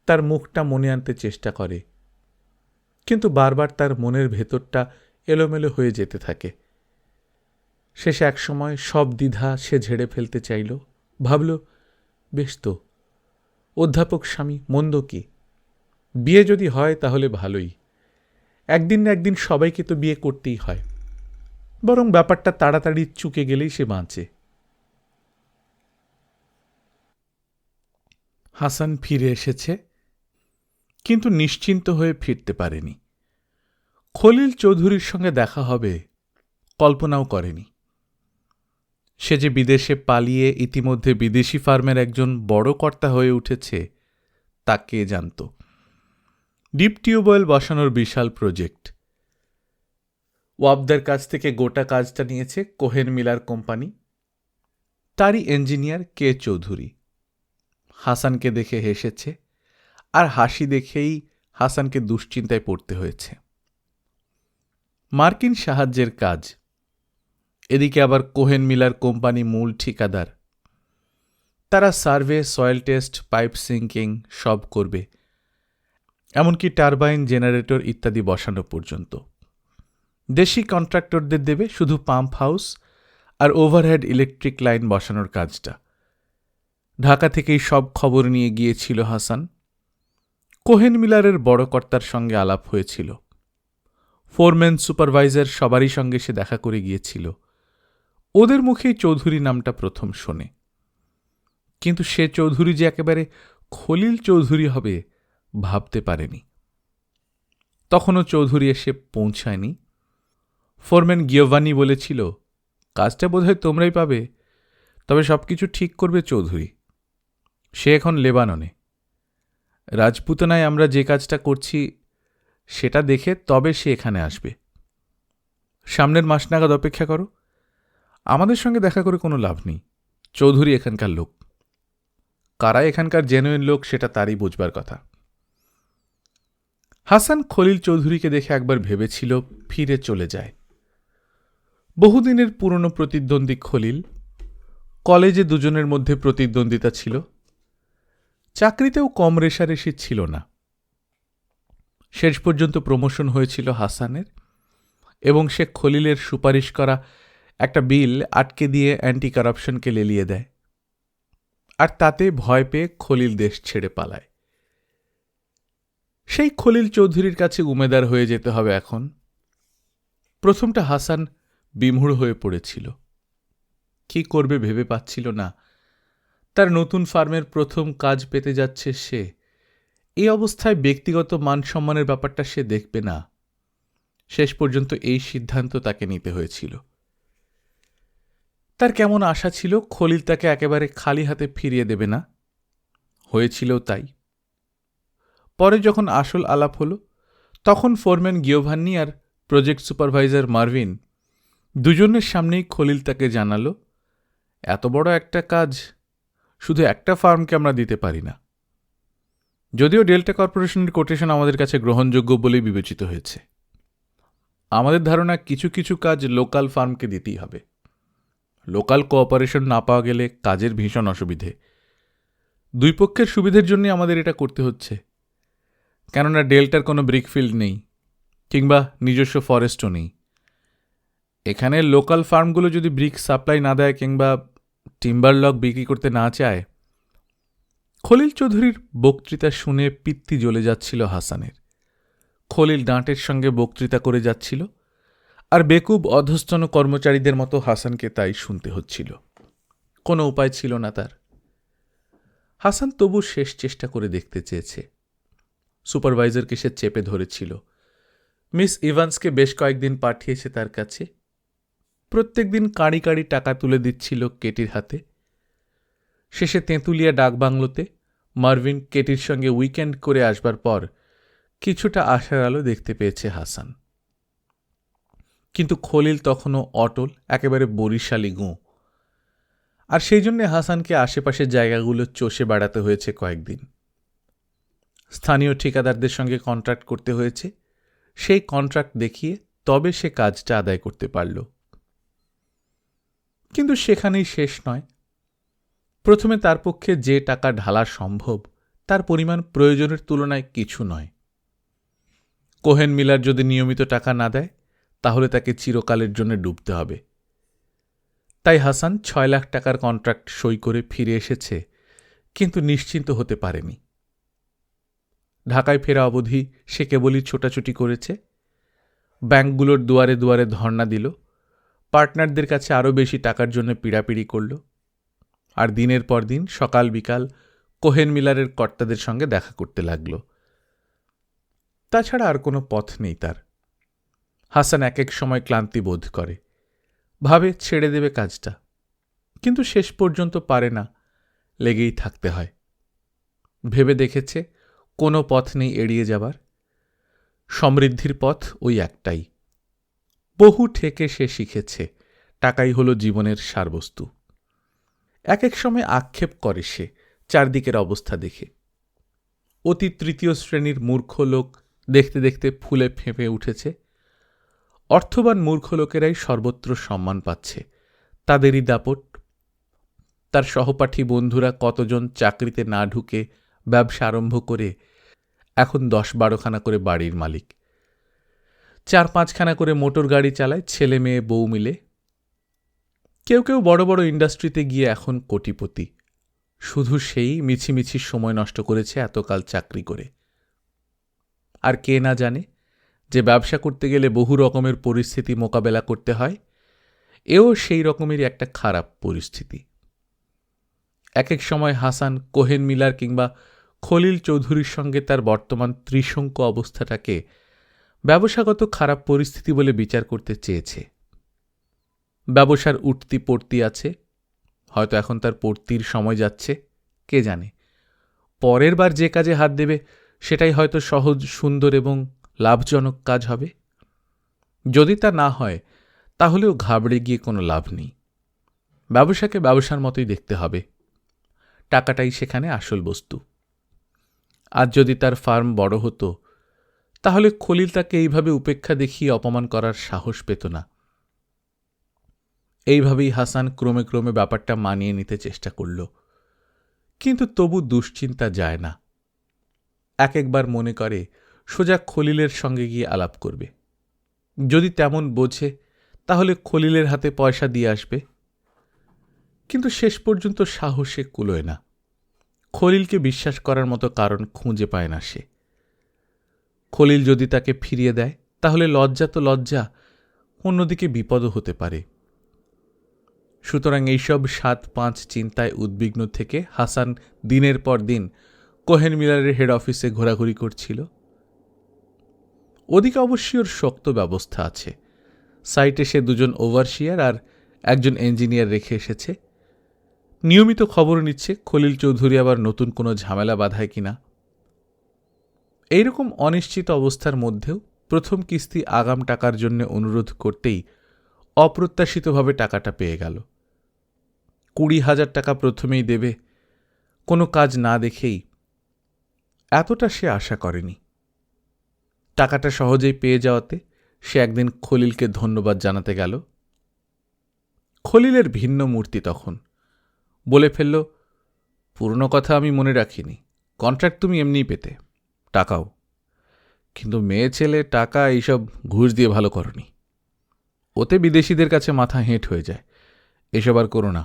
তার মুখটা মনে আনতে চেষ্টা করে, কিন্তু বারবার তার মনের ভেতরটা এলোমেলো হয়ে যেতে থাকে। শেষে একসময় সব দ্বিধা সে ঝেড়ে ফেলতে চাইল। ভাবল, বেশ তো, অধ্যাপক স্বামী, মন্দ কি? বিয়ে যদি হয় তাহলে ভালোই। একদিন না একদিন সবাইকে তো বিয়ে করতেই হয়, বরং ব্যাপারটা তাড়াতাড়ি চুকে গেলেই সে বাঁচে। হাসান ফিরে এসেছে, কিন্তু নিশ্চিন্ত হয়ে ফিরতে পারেনি। খলিল চৌধুরীর সঙ্গে দেখা হবে কল্পনাও করেনি। সে যে বিদেশে পালিয়ে ইতিমধ্যে বিদেশি ফার্মের একজন বড় কর্তা হয়ে উঠেছে, তা কে জানত? ডিপ টিউবওয়েল বসানোর বিশাল প্রজেক্ট। ওয়াবদের কাছ থেকে গোটা কাজটা নিয়েছে কোহেন মিলার কোম্পানি। তারই ইঞ্জিনিয়ার কে চৌধুরী। হাসানকে দেখে হেসেছে, আর হাসি দেখেই হাসানকে দুশ্চিন্তায় পড়তে হয়েছে। মার্কিন সাহায্যের কাজ, এদিকে আবার কোহেন মিলার কোম্পানি মূল ঠিকাদার। তারা survey, soil test, pipe sinking সব করবে, এমনকি টারবাইন, জেনারেটর ইত্যাদি বসানো পর্যন্ত। দেশি কন্ট্রাক্টরদের দেবে শুধু পাম্প হাউস আর ওভারহেড ইলেকট্রিক লাইন বসানোর কাজটা। ঢাকা থেকেই সব খবর নিয়ে গিয়েছিল হাসান। কোহেন মিলারের বড় কর্তার সঙ্গে আলাপ হয়েছিল। ফোরম্যান, সুপারভাইজার সবারই সঙ্গে সে দেখা করে গিয়েছিল। ওদের মুখেই চৌধুরী নামটা প্রথম শোনে। কিন্তু সে চৌধুরী যে একেবারে খলিল চৌধুরী হবে ভাবতে পারেনি। তখনও চৌধুরী এসে পৌঁছায়নি। ফোরম্যান গিয়োভানি বলেছিল, কাজটা বোধহয় তোমরাই পাবে, তবে সবকিছু ঠিক করবে চৌধুরী। সে এখন লেবাননে। রাজপুতানায় আমরা যে কাজটা করছি সেটা দেখে তবে সে এখানে আসবে। সামনের মাস নাগাদ অপেক্ষা করো। আমাদের সঙ্গে দেখা করে কোনো লাভ নেই। চৌধুরী এখানকার লোক। কারা এখানকার জেনুইন লোক সেটা তারই বুঝবার কথা। হাসান খলিল চৌধুরীকে দেখে একবার ভেবেছিল ফিরে চলে যায়। বহুদিনের পুরনো প্রতিদ্বন্দ্বী খলিল। কলেজে দুজনের মধ্যে প্রতিদ্বন্দ্বিতা ছিল। চাকরিতেও কম রেশারেশি ছিল না। শেষ পর্যন্ত প্রমোশন হয়েছিল হাসানের, এবং সে খলিলের সুপারিশ করা একটা বিল আটকে দিয়ে অ্যান্টি কারাপশনকে লেলিয়ে দেয়। আর তাতে ভয় পেয়ে খলিল দেশ ছেড়ে পালায়। সেই খলিল চৌধুরীর কাছে উমেদার হয়ে যেতে হবে এখন। প্রথমটা হাসান বিমূঢ় হয়ে পড়েছিল। কি করবে ভেবে পাচ্ছিল না। তার নতুন ফার্মের প্রথম কাজ পেতে যাচ্ছে সে। এই অবস্থায় ব্যক্তিগত মান সম্মানের ব্যাপারটা সে দেখবে না। শেষ পর্যন্ত এই সিদ্ধান্ত তাকে নিতে হয়েছিল। তার কেমন আশা ছিল খলিল তাকে একেবারে খালি হাতে ফিরিয়ে দেবে না। হয়েছিল তাই। পরে যখন আসল আলাপ হল, তখন ফোরম্যান গিয়োভান্নি আর প্রজেক্ট সুপারভাইজার মার্ভিন দুজনের সামনেই খলিল তাকে জানালো, এত বড় একটা কাজ শুধু একটা ফার্মকে আমরা দিতে পারি না। যদিও ডেল্টা কর্পোরেশনের কোটেশন আমাদের কাছে গ্রহণযোগ্য বলেই বিবেচিত হয়েছে। আমাদের ধারণা কিছু কিছু কাজ লোকাল ফার্মকে দিতেই হবে। লোকাল কোঅপারেশন না পাওয়া গেলে কাজের ভীষণ অসুবিধে। দুই পক্ষের সুবিধের জন্য আমাদের এটা করতে হচ্ছে। কেননা ডেল্টার কোনো ব্রিকফিল্ড নেই, কিংবা নিজস্ব ফরেস্টও নেই। এখানে লোকাল ফার্মগুলো যদি ব্রিক সাপ্লাই না দেয় কিংবা টিম্বার লগ বিক্রি করতে না চায়। খলিল চৌধুরীর বক্তৃতা শুনে পিত্তি জ্বলে যাচ্ছিল হাসানের। খলিল ডাঁটের সঙ্গে বক্তৃতা করে যাচ্ছিল, আর বেকুব অধস্তন কর্মচারীদের মতো হাসানকে তাই শুনতে হচ্ছিল। কোনো উপায় ছিল না তার। হাসান তবু শেষ চেষ্টা করে দেখতে চেয়েছে। সুপারভাইজারকে সে চেপে ধরেছিল। মিস ইভান্সকে বেশ কয়েকদিন পাঠিয়েছে তার কাছে। প্রত্যেক দিন কাঁড়ি কাঁড়ি টাকা তুলে দিচ্ছিল কেটির হাতে। শেষে তেঁতুলিয়া ডাকবাংলোতে মার্ভিন কেটির সঙ্গে উইকেন্ড করে আসবার পর কিছুটা আশার আলো দেখতে পেয়েছে হাসান। কিন্তু খলিল তখনও অটল, একেবারে বরিশালী গুঁ। আর সেই জন্যে হাসানকে আশেপাশের জায়গাগুলো চষে বেড়াতে হয়েছে কয়েকদিন। স্থানীয় ঠিকাদারদের সঙ্গে কন্ট্রাক্ট করতে হয়েছে। সেই কন্ট্রাক্ট দেখিয়ে তবে সে কাজটা আদায় করতে পারল। কিন্তু সেখানেই শেষ নয়। প্রথমে তার পক্ষে যে টাকা ঢালা সম্ভব তার পরিমাণ প্রয়োজনের তুলনায় কিছু নয়। কোহেন মিলার যদি নিয়মিত টাকা না দেয় তাহলে তাকে চিরকালের জন্য ডুবতে হবে। তাই হাসান ৬ লাখ টাকার কন্ট্রাক্ট সই করে ফিরে এসেছে, কিন্তু নিশ্চিন্ত হতে পারেনি। ঢাকায় ফেরা অবধি সে কেবলই ছোটাছুটি করেছে। ব্যাংকগুলোর দুয়ারে দুয়ারে ধর্ণা দিল, পার্টনারদের কাছে আরও বেশি টাকার জন্য পীড়াপিড়ি করল, আর দিনের পর দিন সকাল বিকাল কোহেন মিলারের কর্তাদের সঙ্গে দেখা করতে লাগল। তাছাড়া আর কোনো পথ নেই তার। হাসান এক এক সময় ক্লান্তি বোধ করে, ভাবে ছেড়ে দেবে কাজটা, কিন্তু শেষ পর্যন্ত পারে না, লেগেই থাকতে হয়। ভেবে দেখেছে কোনো পথ নেই এড়িয়ে যাবার। সমৃদ্ধির পথ ওই একটাই। বহু ঠেকে সে শিখেছে টাকাই হলো জীবনের সারবস্তু। এক এক সময় আক্ষেপ করে সে চারদিকের অবস্থা দেখে। অতি তৃতীয় শ্রেণীর মূর্খ লোক দেখতে দেখতে ফুলে ফেঁপে উঠেছে। অর্থবান মূর্খ লোকেরাই সর্বত্র সম্মান পাচ্ছে, তাদেরই দাপট। তার সহপাঠী বন্ধুরা কতজন চাকরিতে না ঢুকে ব্যবসা আরম্ভ করে এখন 10-12খানা করে বাড়ির মালিক, 4-5খানা করে মোটর গাড়ি চালায় ছেলে মেয়ে বউ মিলে। কেউ কেউ বড় বড় ইন্ডাস্ট্রিতে গিয়ে এখন কোটিপতি। শুধু সেই মিছিমিছি সময় নষ্ট করেছে এতকাল চাকরি করে। আর কে না জানে যে ব্যবসা করতে গেলে বহু রকমের পরিস্থিতি মোকাবেলা করতে হয়, এও সেই রকমেরই একটা খারাপ পরিস্থিতি। এক এক সময় হাসান কোহেন মিলার কিংবা খলিল চৌধুরীর সঙ্গে তার বর্তমান ত্রিশঙ্ক অবস্থাটাকে ব্যবসাগত খারাপ পরিস্থিতি বলে বিচার করতে চেয়েছে। ব্যবসার উঠতি পড়তি আছে, হয়তো এখন তার পড়তির সময় যাচ্ছে, কে জানে। পরের বার যে কাজে হাত দেবে সেটাই হয়তো সহজ, সুন্দর এবং লাভজনক কাজ হবে। যদি তা না হয় তাহলেও ঘাবড়ে গিয়ে কোনো লাভ নেই। ব্যবসাকে ব্যবসার মতোই দেখতে হবে, টাকাটাই সেখানে আসল বস্তু। আজ যদি তার ফার্ম বড় হতো তাহলে খলিল তাকে এইভাবে উপেক্ষা দেখিয়ে অপমান করার সাহস পেত না। এইভাবেই হাসান ক্রমে ক্রমে ব্যাপারটা মানিয়ে নিতে চেষ্টা করল, কিন্তু তবু দুশ্চিন্তা যায় না। এক একবার মনে করে সোজা খলিলের সঙ্গে গিয়ে আলাপ করবে, যদি তেমন বোঝে তাহলে খলিলের হাতে পয়সা দিয়ে আসবে। কিন্তু শেষ পর্যন্ত সাহসে কুলোয় না। খলিলকে বিশ্বাস করার মতো কারণ খুঁজে পায় না সে। খলিল যদি তাকে ফিরিয়ে দেয় তাহলে লজ্জা তো লজ্জা, অন্যদিকে বিপদও হতে পারে। সুতরাং এইসব 7-5 চিন্তায় উদ্বিগ্ন থেকে হাসান দিনের পর দিন কোহেন মিলারের হেড অফিসে ঘোরাঘুরি করছিল। ওদিকে অবশ্যই ওর শক্ত ব্যবস্থা আছে। সাইটে সে 2জন ওভারসিয়ার আর একজন ইঞ্জিনিয়ার রেখে এসেছে। নিয়মিত খবর নিচ্ছে খলিল চৌধুরী আবার নতুন কোনো ঝামেলা বাধায় কিনা। এইরকম অনিশ্চিত অবস্থার মধ্যেও প্রথম কিস্তি আগাম টাকার জন্য অনুরোধ করতেই অপ্রত্যাশিতভাবে টাকাটা পেয়ে গেল। 20,000 টাকা প্রথমেই দেবে, কোনো কাজ না দেখেই। এতটা সে আশা করেনি। টাকাটা সহজেই পেয়ে যাওয়াতে সে একদিন খলিলকে ধন্যবাদ জানাতে গেল। খলিলের ভিন্ন মূর্তি তখন বলে ফেলল, পুরনো কথা আমি মনে রাখিনি, কন্ট্রাক্ট তুমি এমনিই পেতে, টাকাও। কিন্তু মেয়ে ছেলে টাকা এইসব ঘুষ দিয়ে ভালো করনি, ওতে বিদেশিদের কাছে মাথা হেঁট হয়ে যায়, এসব আর করো না।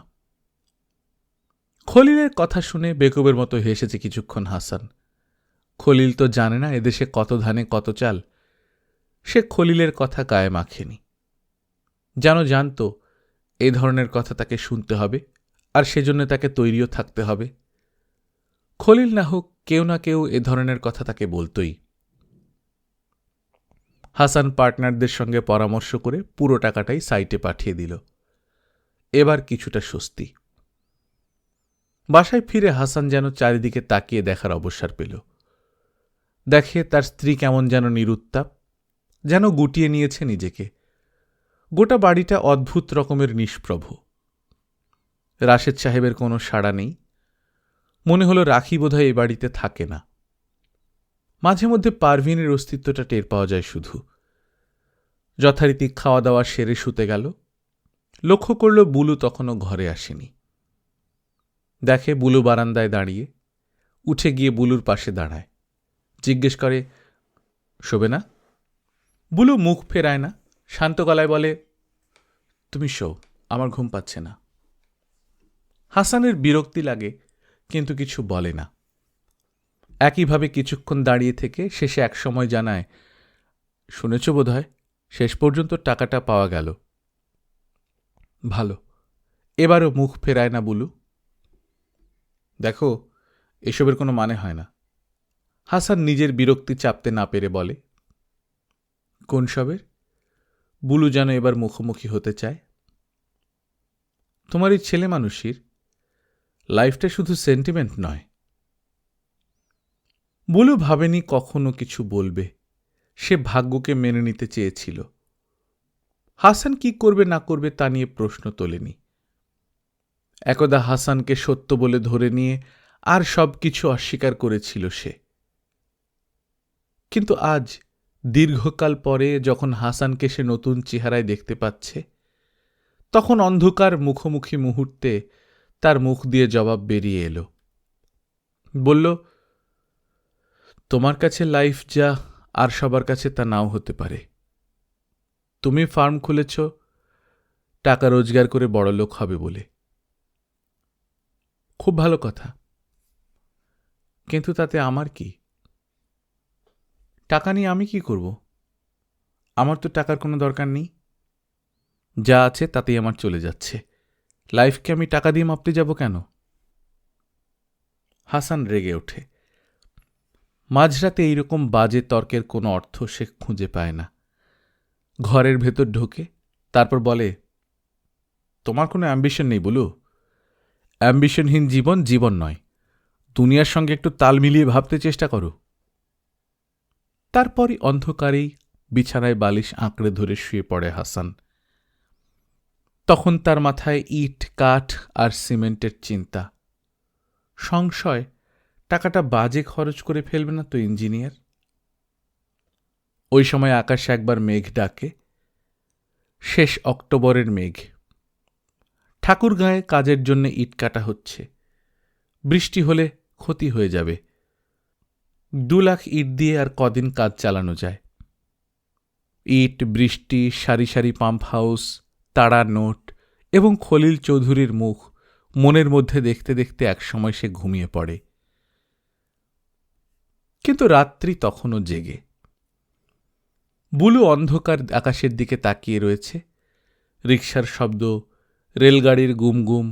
খলিলের কথা শুনে বেকুবের মতো হেসেছে কিছুক্ষণ হাসান। খলিল তো জানে না এদেশে কত ধানে কত চাল। সে খলিলের কথা গায়ে মাখেনি, যেন জানত এ ধরনের কথা তাকে শুনতে হবে, আর সেজন্য তাকে তৈরিও থাকতে হবে। খলিল না হোক কেউ না কেউ এ ধরনের কথা তাকে বলতই। হাসান পার্টনারদের সঙ্গে পরামর্শ করে পুরো টাকাটাই সাইটে পাঠিয়ে দিল। এবার কিছুটা স্বস্তি। বাসায় ফিরে হাসান যেন চারিদিকে তাকিয়ে দেখার অবসর পেল। দেখে তার স্ত্রী কেমন যেন নিরুত্তাপ, যেন গুটিয়ে নিয়েছে নিজেকে। গোটা বাড়িটা অদ্ভুত রকমের নিষ্প্রভ। রাশেদ সাহেবের কোনো সাড়া নেই। মনে হলো রাখি বোধহয় এ বাড়িতে থাকে না। মাঝে মধ্যে পারভিনের অস্তিত্বটা টের পাওয়া যায় শুধু। যথারীতি খাওয়া দাওয়া সেরে শুতে গেল। লক্ষ্য করল বুলু তখনও ঘরে আসেনি। দেখে বুলু বারান্দায় দাঁড়িয়ে। উঠে গিয়ে বুলুর পাশে দাঁড়ায়, জিজ্ঞেস করে, শোবে না? বুলু মুখ ফেরায় না, শান্ত গলায় বলে, তুমি শো, আমার ঘুম পাচ্ছে না। হাসানের বিরক্তি লাগে, কিন্তু কিছু বলে না। একইভাবে কিছুক্ষণ দাঁড়িয়ে থেকে শেষে একসময় জানায়, শুনেছ বোধহয় শেষ পর্যন্ত টাকাটা পাওয়া গেল। ভালো। এবারও মুখ ফেরায় না বুলু। দেখো, এসবের কোনো মানে হয় না। হাসান নিজের বিরক্তি চাপতে না পেরে বলে। কোন সবের? বুলু যেন এবার মুখোমুখি হতে চায়। তোমার এই ছেলে মানুষের লাইফটা শুধু সেন্টিমেন্ট নয়। বুলু ভাবেনি কখনো কিছু বলবে। সে ভাগ্যকে মেনে নিতে চেয়েছিল। হাসান কি করবে না করবে তা নিয়ে প্রশ্ন তোলেনি। একদা হাসানকে সত্য বলে ধরে নিয়ে আর সব কিছু অস্বীকার করেছিল সে। কিন্তু আজ দীর্ঘকাল পরে যখন হাসানকে সে নতুন চেহারায় দেখতে পাচ্ছে, তখন অন্ধকার মুখোমুখি মুহূর্তে তার মুখ দিয়ে জবাব বেরিয়ে এলো। বলল, তোমার কাছে লাইফ যা আর সবার কাছে তা নাও হতে পারে। তুমি ফার্ম খুলেছ টাকা রোজগার করে বড়লোক হবে বলে। খুব ভালো কথা, কিন্তু তাতে আমার কি? টাকা নিয়ে আমি কি করব? আমার তো টাকার কোনো দরকার নেই। যা আছে তাতেই আমার চলে যাচ্ছে। লাইফকে আমি টাকা দিয়ে মাপতে যাব কেন? হাসান রেগে ওঠে। মাঝরাতে এইরকম বাজে তর্কের কোনো অর্থ সে খুঁজে পায় না। ঘরের ভেতর ঢোকে, তারপর বলে, তোমার কোনো অ্যাম্বিশন নেই বলু? অ্যাম্বিশনহীন জীবন জীবন নয়। দুনিয়ার সঙ্গে একটু তাল মিলিয়ে ভাবতে চেষ্টা করো। তারপরই অন্ধকারেই বিছানায় বালিশ আঁকড়ে ধরে শুয়ে পড়ে হাসান। তখন তার মাথায় ইট, কাঠ আর সিমেন্টের চিন্তা। সংশয়, টাকাটা বাজে খরচ করে ফেলবে না তো ইঞ্জিনিয়ার? ওই সময় আকাশে একবার মেঘ ডাকে। শেষ অক্টোবরের মেঘ। ঠাকুরগাঁয়ে কাজের জন্য ইট কাটা হচ্ছে। বৃষ্টি হলে ক্ষতি হয়ে যাবে। 2 লাখ ইট দিয়ে আর কদিন কাজ চালানো যায়? ইট, বৃষ্টি, সারি সারি পাম্প হাউস, তাড়া নোট এবং খলিল চৌধুরীর মুখ মনের মধ্যে দেখতে দেখতে একসময় সে ঘুমিয়ে পড়ে। কিন্তু রাত্রি তখনও জেগে। বুলু অন্ধকার আকাশের দিকে তাকিয়ে রয়েছে। রিকশার শব্দ, রেলগাড়ির গুমগুম,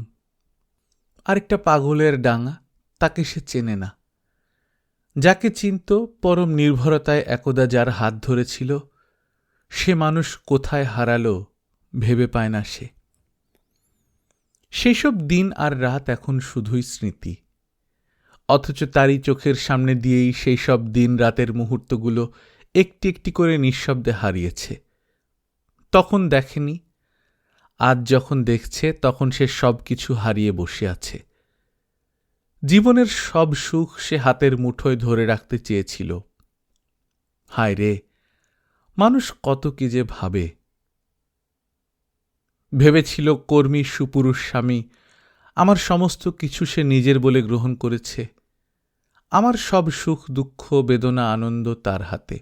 আরেকটা পাগলের ডাঙা, তাকে সে চেনে না। যাকে চিনত পরম নির্ভরতায় একদা যার হাত ধরেছিল, সে মানুষ কোথায় হারালো ভেবে পায় না সে। সেসব দিন আর রাত এখন শুধুই স্মৃতি। অথচ তারই চোখের সামনে দিয়েই সেই সব দিন রাতের মুহূর্তগুলো একটি একটি করে নিঃশব্দে হারিয়েছে। তখন দেখেনি, আজ যখন দেখছে তখন সে সব কিছু হারিয়ে বসে আছে। জীবনের সব সুখ সে হাতের মুঠোয় ধরে রাখতে চেয়েছিল। হায় রে, মানুষ কত কি যে ভাবে। ভেবেছিল কর্মী সুপুরুষ স্বামী, আমার সমস্ত কিছু সে নিজের বলে গ্রহণ করেছে। আমার সব সুখ দুঃখ বেদনা আনন্দ তার হাতে।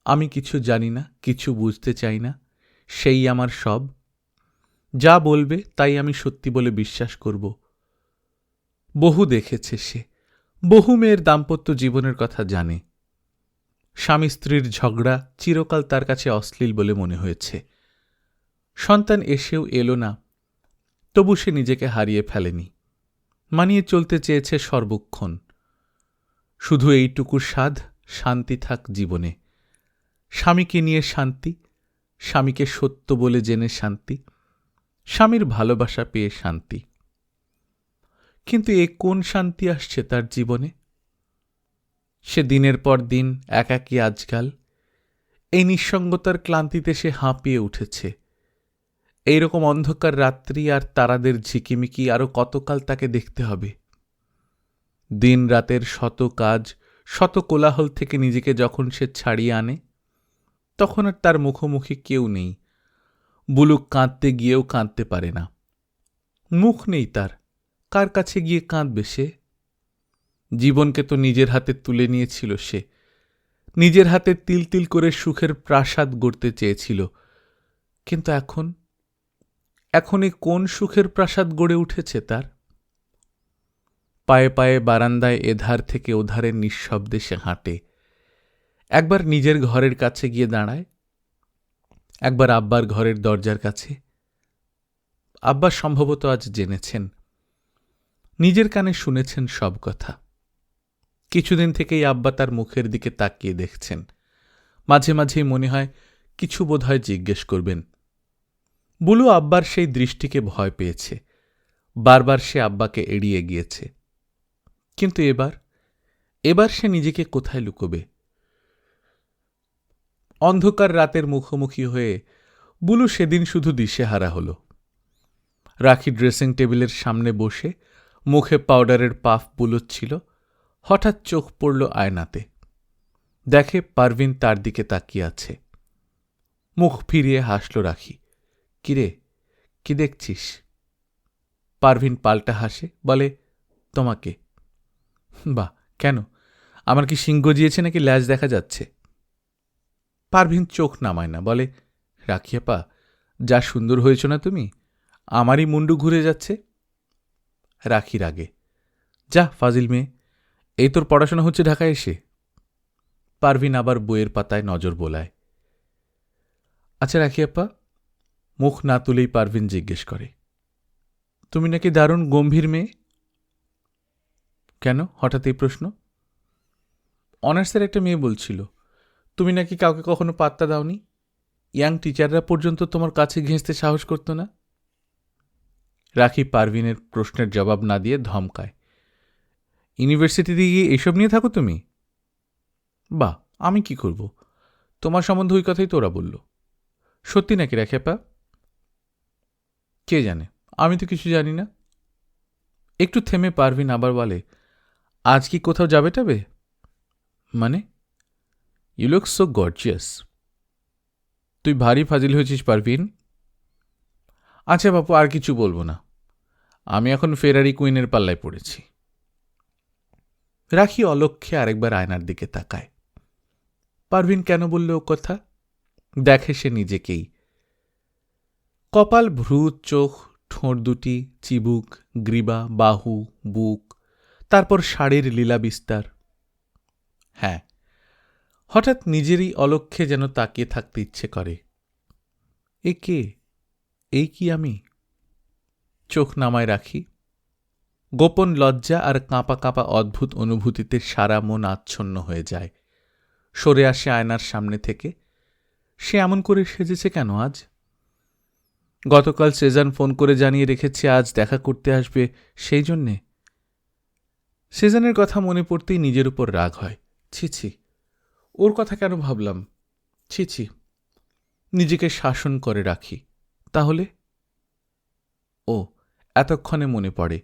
আমি কিছু জানি না, কিছু বুঝতে চাই না, সেই আমার সব। যা বলবে তাই আমি সত্যি বলে বিশ্বাস করব। বহু দেখেছে সে, বহু মেয়ের দাম্পত্য জীবনের কথা জানে। স্বামী স্ত্রীর ঝগড়া চিরকাল তার কাছে অশ্লীল বলে মনে হয়েছে। সন্তান এসেও এলো না, তবু সে নিজেকে হারিয়ে ফেলেনি। মানিয়ে চলতে চেয়েছে সর্বক্ষণ। শুধু এইটুকু সাধ, শান্তি থাক জীবনে। স্বামীকে নিয়ে শান্তি, স্বামীকে সত্য বলে জেনে শান্তি, স্বামীর ভালোবাসা পেয়ে শান্তি। কিন্তু এ কোন শান্তি আসছে তার জীবনে? সে দিনের পর দিন একাকী আজকাল। এই নিঃসঙ্গতার ক্লান্তিতে সে হাঁপিয়ে উঠেছে। এইরকম অন্ধকার রাত্রি আর তারাদের ঝিকিমিকি আরও কতকাল তাকে দেখতে হবে? দিন রাতের শত কাজ, শত কোলাহল থেকে নিজেকে যখন সে ছাড়িয়ে আনে, তখন আর তার মুখোমুখি কেউ নেই। বুলু কাঁদতে গিয়েও কাঁদতে পারে না। মুখ নেই তার, কার কাছে গিয়ে কাঁদবে সে? জীবনকে তো নিজের হাতে তুলে নিয়েছিল সে। নিজের হাতে তিল তিল করে সুখের প্রাসাদ গড়তে চেয়েছিল। কিন্তু এখন এই কোন সুখের প্রাসাদ গড়ে উঠেছে তার? পায়ে পায়ে বারান্দায় এধার থেকে ওধারের নিঃশব্দে সে হাঁটে। একবার নিজের ঘরের কাছে গিয়ে দাঁড়ায়, একবার আব্বার ঘরের দরজার কাছে। আব্বা সম্ভবত আজ জেনেছেন, নিজের কানে শুনেছেন সব কথা। কিছুদিন থেকেই আব্বা তার মুখের দিকে তাকিয়ে দেখছেন। মাঝে মাঝেই মনে হয় কিছু বোধহয় জিজ্ঞেস করবেন। বুলু আব্বার সেই দৃষ্টিকে ভয় পেয়েছে। বারবার সে আব্বাকে এড়িয়ে গিয়েছে। কিন্তু এবার সে নিজেকে কোথায় লুকোবে? অন্ধকার রাতের মুখোমুখি হয়ে বুলু সেদিন শুধু দিশেহারা হল। রাখি ড্রেসিং টেবিলের সামনে বসে মুখে পাউডারের পাফ বুলোচ্ছিল। হঠাৎ চোখ পড়ল আয়নাতে। দেখে পারভিন তার দিকে তাকিয়ে আছে। মুখ ফিরিয়ে হাসল রাখি। কিরে, কি দেখছিস? পারভিন পাল্টা হাসে, বলে, তোমাকে। বাহ, কেন? আমার কি শিং গজিয়েছে নাকি ল্যাজ দেখা যাচ্ছে? পারভিন চোখ নামায় না, বলে, রাখিয়াপা, যা সুন্দর হয়েছ না তুমি, আমারই মুন্ডু ঘুরে যাচ্ছে। রাখি রাগে, যা ফাজিল মেয়ে, এই তোর পড়াশোনা হচ্ছে ঢাকায় এসে? পারভিন আবার বইয়ের পাতায় নজর বোলায়। আচ্ছা রাখিয়াপ্পা, মুখ না তুলেই পারভিন জিজ্ঞেস করে, তুমি নাকি দারুণ গম্ভীর মেয়ে? কেন হঠাৎ এই প্রশ্ন? অনার্সের একটা মেয়ে বলছিল, তুমি নাকি কাউকে কখনো পাত্তা দাওনি, ইয়াং টিচাররা পর্যন্ত তোমার কাছে ঘেঁষতে সাহস করত না। রাখি পারভিনের প্রশ্নের জবাব না দিয়ে ধমকায়, ইউনিভার্সিটিতে গিয়ে এসব নিয়ে থাকো তুমি? বাহ, আমি কি করব, তোমার সম্বন্ধে ওই কথাই তোরা বলল। সত্যি নাকি রাখিয়াপা? কে জানে, আমি তো কিছু জানি না। একটু থেমে পারভিন আবার বলে, আজ কি কোথাও যাবে টাবে? মানে? You look so gorgeous. তুই ভারী ফাজিল হয়েছিস পারভিন। আচ্ছা বাপু, আর কিছু বলবো না, আমি এখন ফেরারি কুইনের পাল্লায় পড়েছি। রাখি অলক্ষ্যে আরেকবার আয়নার দিকে তাকায়। পারভিন কেন বলল ও কথা? দেখে সে নিজেকেই। কপাল, ভ্রু, চোখ, ঠোঁট দুটি, চিবুক, গ্রীবা, বাহু, বুক, তারপর শাড়ির লীলা বিস্তার। হ্যাঁ, হঠাৎ নিজেরই অলক্ষ্যে যেন তাকিয়ে থাকতে ইচ্ছে করে। এ কে? এই কি আমি? চোখ নামায় রাখি। গোপন লজ্জা আর কাঁপা কাঁপা অদ্ভুত অনুভূতিতে সারা মন আচ্ছন্ন হয়ে যায়। সরে আসে আয়নার সামনে থেকে। সে এমন করে সেজেছে কেন আজ? গতকাল সেজান ফোন করে জানিয়ে রেখেছে আজ দেখা করতে আসবে, সেই জন্যে? সেজানের কথা মনে পড়তেই নিজের উপর রাগ হয়। ছি ছি, ওর কথা কেন ভাবলাম? ছি ছি। নিজেকে শাসন করে রাখি। তাহলে? ও, এতক্ষণে মনে পড়ে,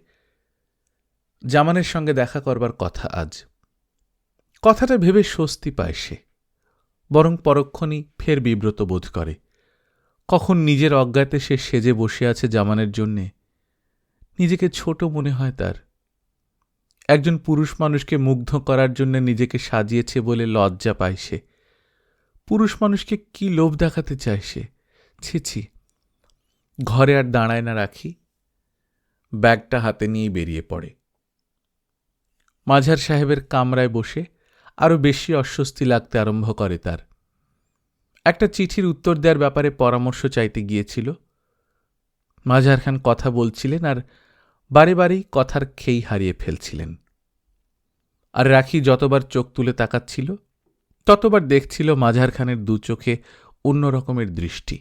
জামানের সঙ্গে দেখা করবার কথা আজ। কথাটা ভেবে স্বস্তি পায় সে, বরং পরক্ষণই ফের বিব্রত বোধ করে। কখন নিজের অজ্ঞাতে সে সেজে বসে আছে জামানের জন্যে। নিজেকে ছোট মনে হয় তার। একজন পুরুষ মানুষকে মুগ্ধ করার জন্য নিজেকে সাজিয়েছে বলে লজ্জা পায় সে। পুরুষ মানুষকে কি লোভ দেখাতে চায় সে? ছি ছি। ঘরে আর দাঁড়ায় না রাখি। ব্যাগটা হাতে নিয়েই বেরিয়ে পড়ে। মাঝার সাহেবের কামরায় বসে আরও বেশি অস্বস্তি লাগতে আরম্ভ করে তার। একটা চিঠির উত্তর দেওয়ার ব্যাপারে পরামর্শ চাইতে গিয়েছিল। মাঝার খান কথা বলছিলেন আর বারে বারেই কথার খেই হারিয়ে ফেলছিলেন। আর রাখি যতবার চোখ তুলে তাকাচ্ছিল ততবার দেখছিল মাঝার খানের দু চোখে অন্য রকমের দৃষ্টি।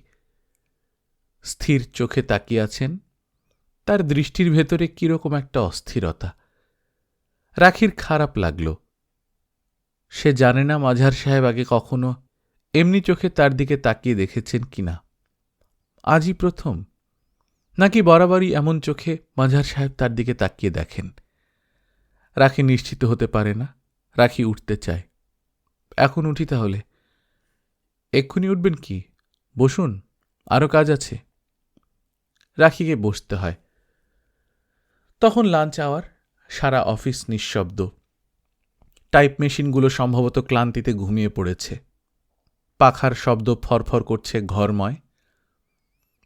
স্থির চোখে তাকিয়ে আছেন, তার দৃষ্টির ভেতরে কিরকম একটা অস্থিরতা। রাখির খারাপ লাগল। সে জানে না মাঝার সাহেব আগে কখনো এমনি চোখে তার দিকে তাকিয়ে দেখেছেন কিনা। আজই প্রথম, নাকি বরাবরই এমন চোখে মাঝার সাহেব তার দিকে তাকিয়ে দেখেন। রাখি নিশ্চিত হতে পারে না। রাখি উঠতে চায়। এখন উঠি তাহলে? এক্ষুনি উঠবেন কি? বসুন, আরও কাজ আছে। রাখিকে বসতে হয়। তখন লাঞ্চ আওয়ার। সারা অফিস নিঃশব্দ। টাইপ মেশিনগুলো সম্ভবত ক্লান্তিতে ঘুমিয়ে পড়েছে। পাখার শব্দ ফরফর করছে ঘরময়।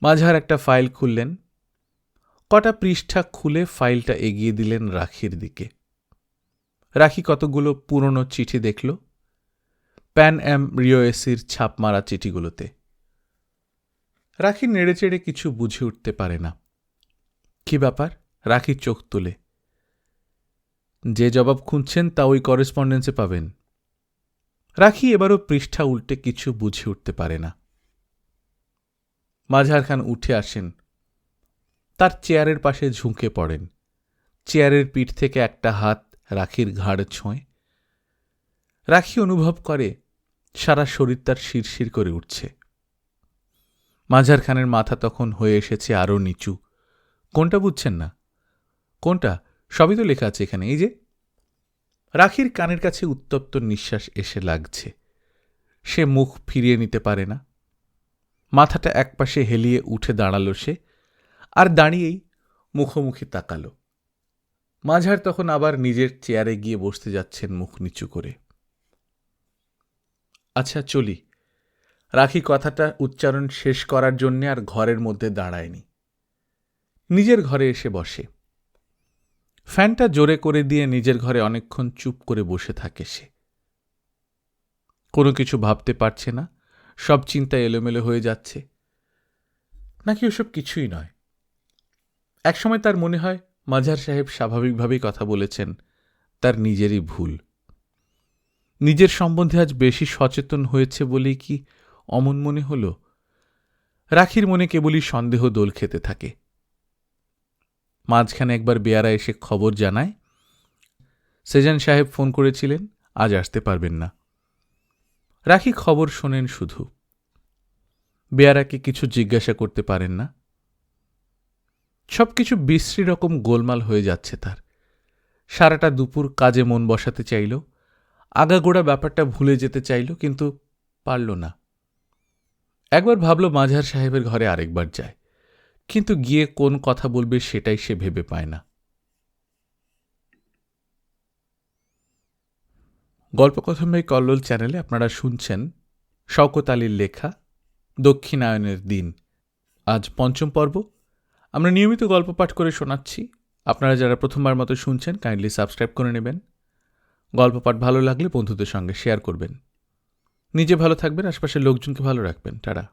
মাঝার একটা ফাইল খুললেন। কটা পৃষ্ঠা খুলে ফাইলটা এগিয়ে দিলেন রাখির দিকে। রাখি কতগুলো পুরনো চিঠি দেখল, প্যান অ্যাম রিওএসির ছাপ মারা চিঠিগুলোতে। রাখি নেড়েচেড়ে কিছু বুঝে উঠতে পারে না। কি ব্যাপার? রাখি চোখ তুলে। যে জবাব খুঁজছেন তা ওই করেসপন্ডেন্সে পাবেন। রাখি এবারও পৃষ্ঠা উল্টে কিছু বুঝে উঠতে পারে না। মাঝার খান উঠে আসেন। তার চেয়ারের পাশে ঝুঁকে পড়েন। চেয়ারের পিঠ থেকে একটা হাত রাখির ঘাড় ছোঁয়। রাখি অনুভব করে সারা শরীর তার শিরশির করে উঠছে। মাঝার খানের মাথা তখন হয়ে এসেছে আরও নিচু, কোনটা বুঝছেন না? কোনটা? সবই তো লেখা আছে এখানে, এই যে। রাখির কানের কাছে উত্তপ্ত নিঃশ্বাস এসে লাগছে। সে মুখ ফিরিয়ে নিতে পারে না। মাথাটা একপাশে হেলিয়ে উঠে দাঁড়ালো সে, আর দাঁড়িয়েই মুখোমুখি তাকালো। মাঝার তখন আবার নিজের চেয়ারে গিয়ে বসতে যাচ্ছেন মুখ নিচু করে। আচ্ছা চলি। রাখি কথাটা উচ্চারণ শেষ করার জন্যে আর ঘরের মধ্যে দাঁড়ায়নি। নিজের ঘরে এসে বসে। ফ্যানটা জোরে করে দিয়ে নিজের ঘরে অনেকক্ষণ চুপ করে বসে থাকে সে। কোনো কিছু ভাবতে পারছে না, সব চিন্তা এলোমেলো হয়ে যাচ্ছে। নাকি ওসব কিছুই নয়। একসময় তার মনে হয় মাঝার সাহেব স্বাভাবিকভাবেই কথা বলেছেন, তার নিজেরই ভুল। নিজের সম্বন্ধে আজ বেশি সচেতন হয়েছে বলেই কি অমন মনে হল? রাখির মনে কেবলই সন্দেহ দোল খেতে থাকে। মাঝখানে একবার বেয়ারা এসে খবর জানায়, সেজান সাহেব ফোন করেছিলেন, আজ আসতে পারবেন না। রাখি খবর শোনেন শুধু, বেয়ারাকে কিছু জিজ্ঞাসা করতে পারেন না। সবকিছু বিশ্রী রকম গোলমাল হয়ে যাচ্ছে তার। সারাটা দুপুর কাজে মন বসাতে চাইল, আগাগোড়া ব্যাপারটা ভুলে যেতে চাইল, কিন্তু পারল না। একবার ভাবল মাঝার সাহেবের ঘরে আরেকবার যায়, কিন্তু গিয়ে কোন কথা বলবে সেটাই সে ভেবে পায় না। গল্পকথন বাই কল্লোল চ্যানেলে আপনারা শুনছেন শওকত আলীর লেখা দক্ষিণায়নের দিন। আজ পঞ্চম পর্ব। আমরা নিয়মিত গল্প পাঠ করে শোনাচ্ছি। আপনারা যারা প্রথমবার মতো শুনছেন কাইন্ডলি সাবস্ক্রাইব করে নেবেন। গল্প পাঠ ভালো লাগলে বন্ধুদের সঙ্গে শেয়ার করবেন। নিজে ভালো থাকবেন, আশপাশের লোকজনকে ভালো রাখবেন। টাটা।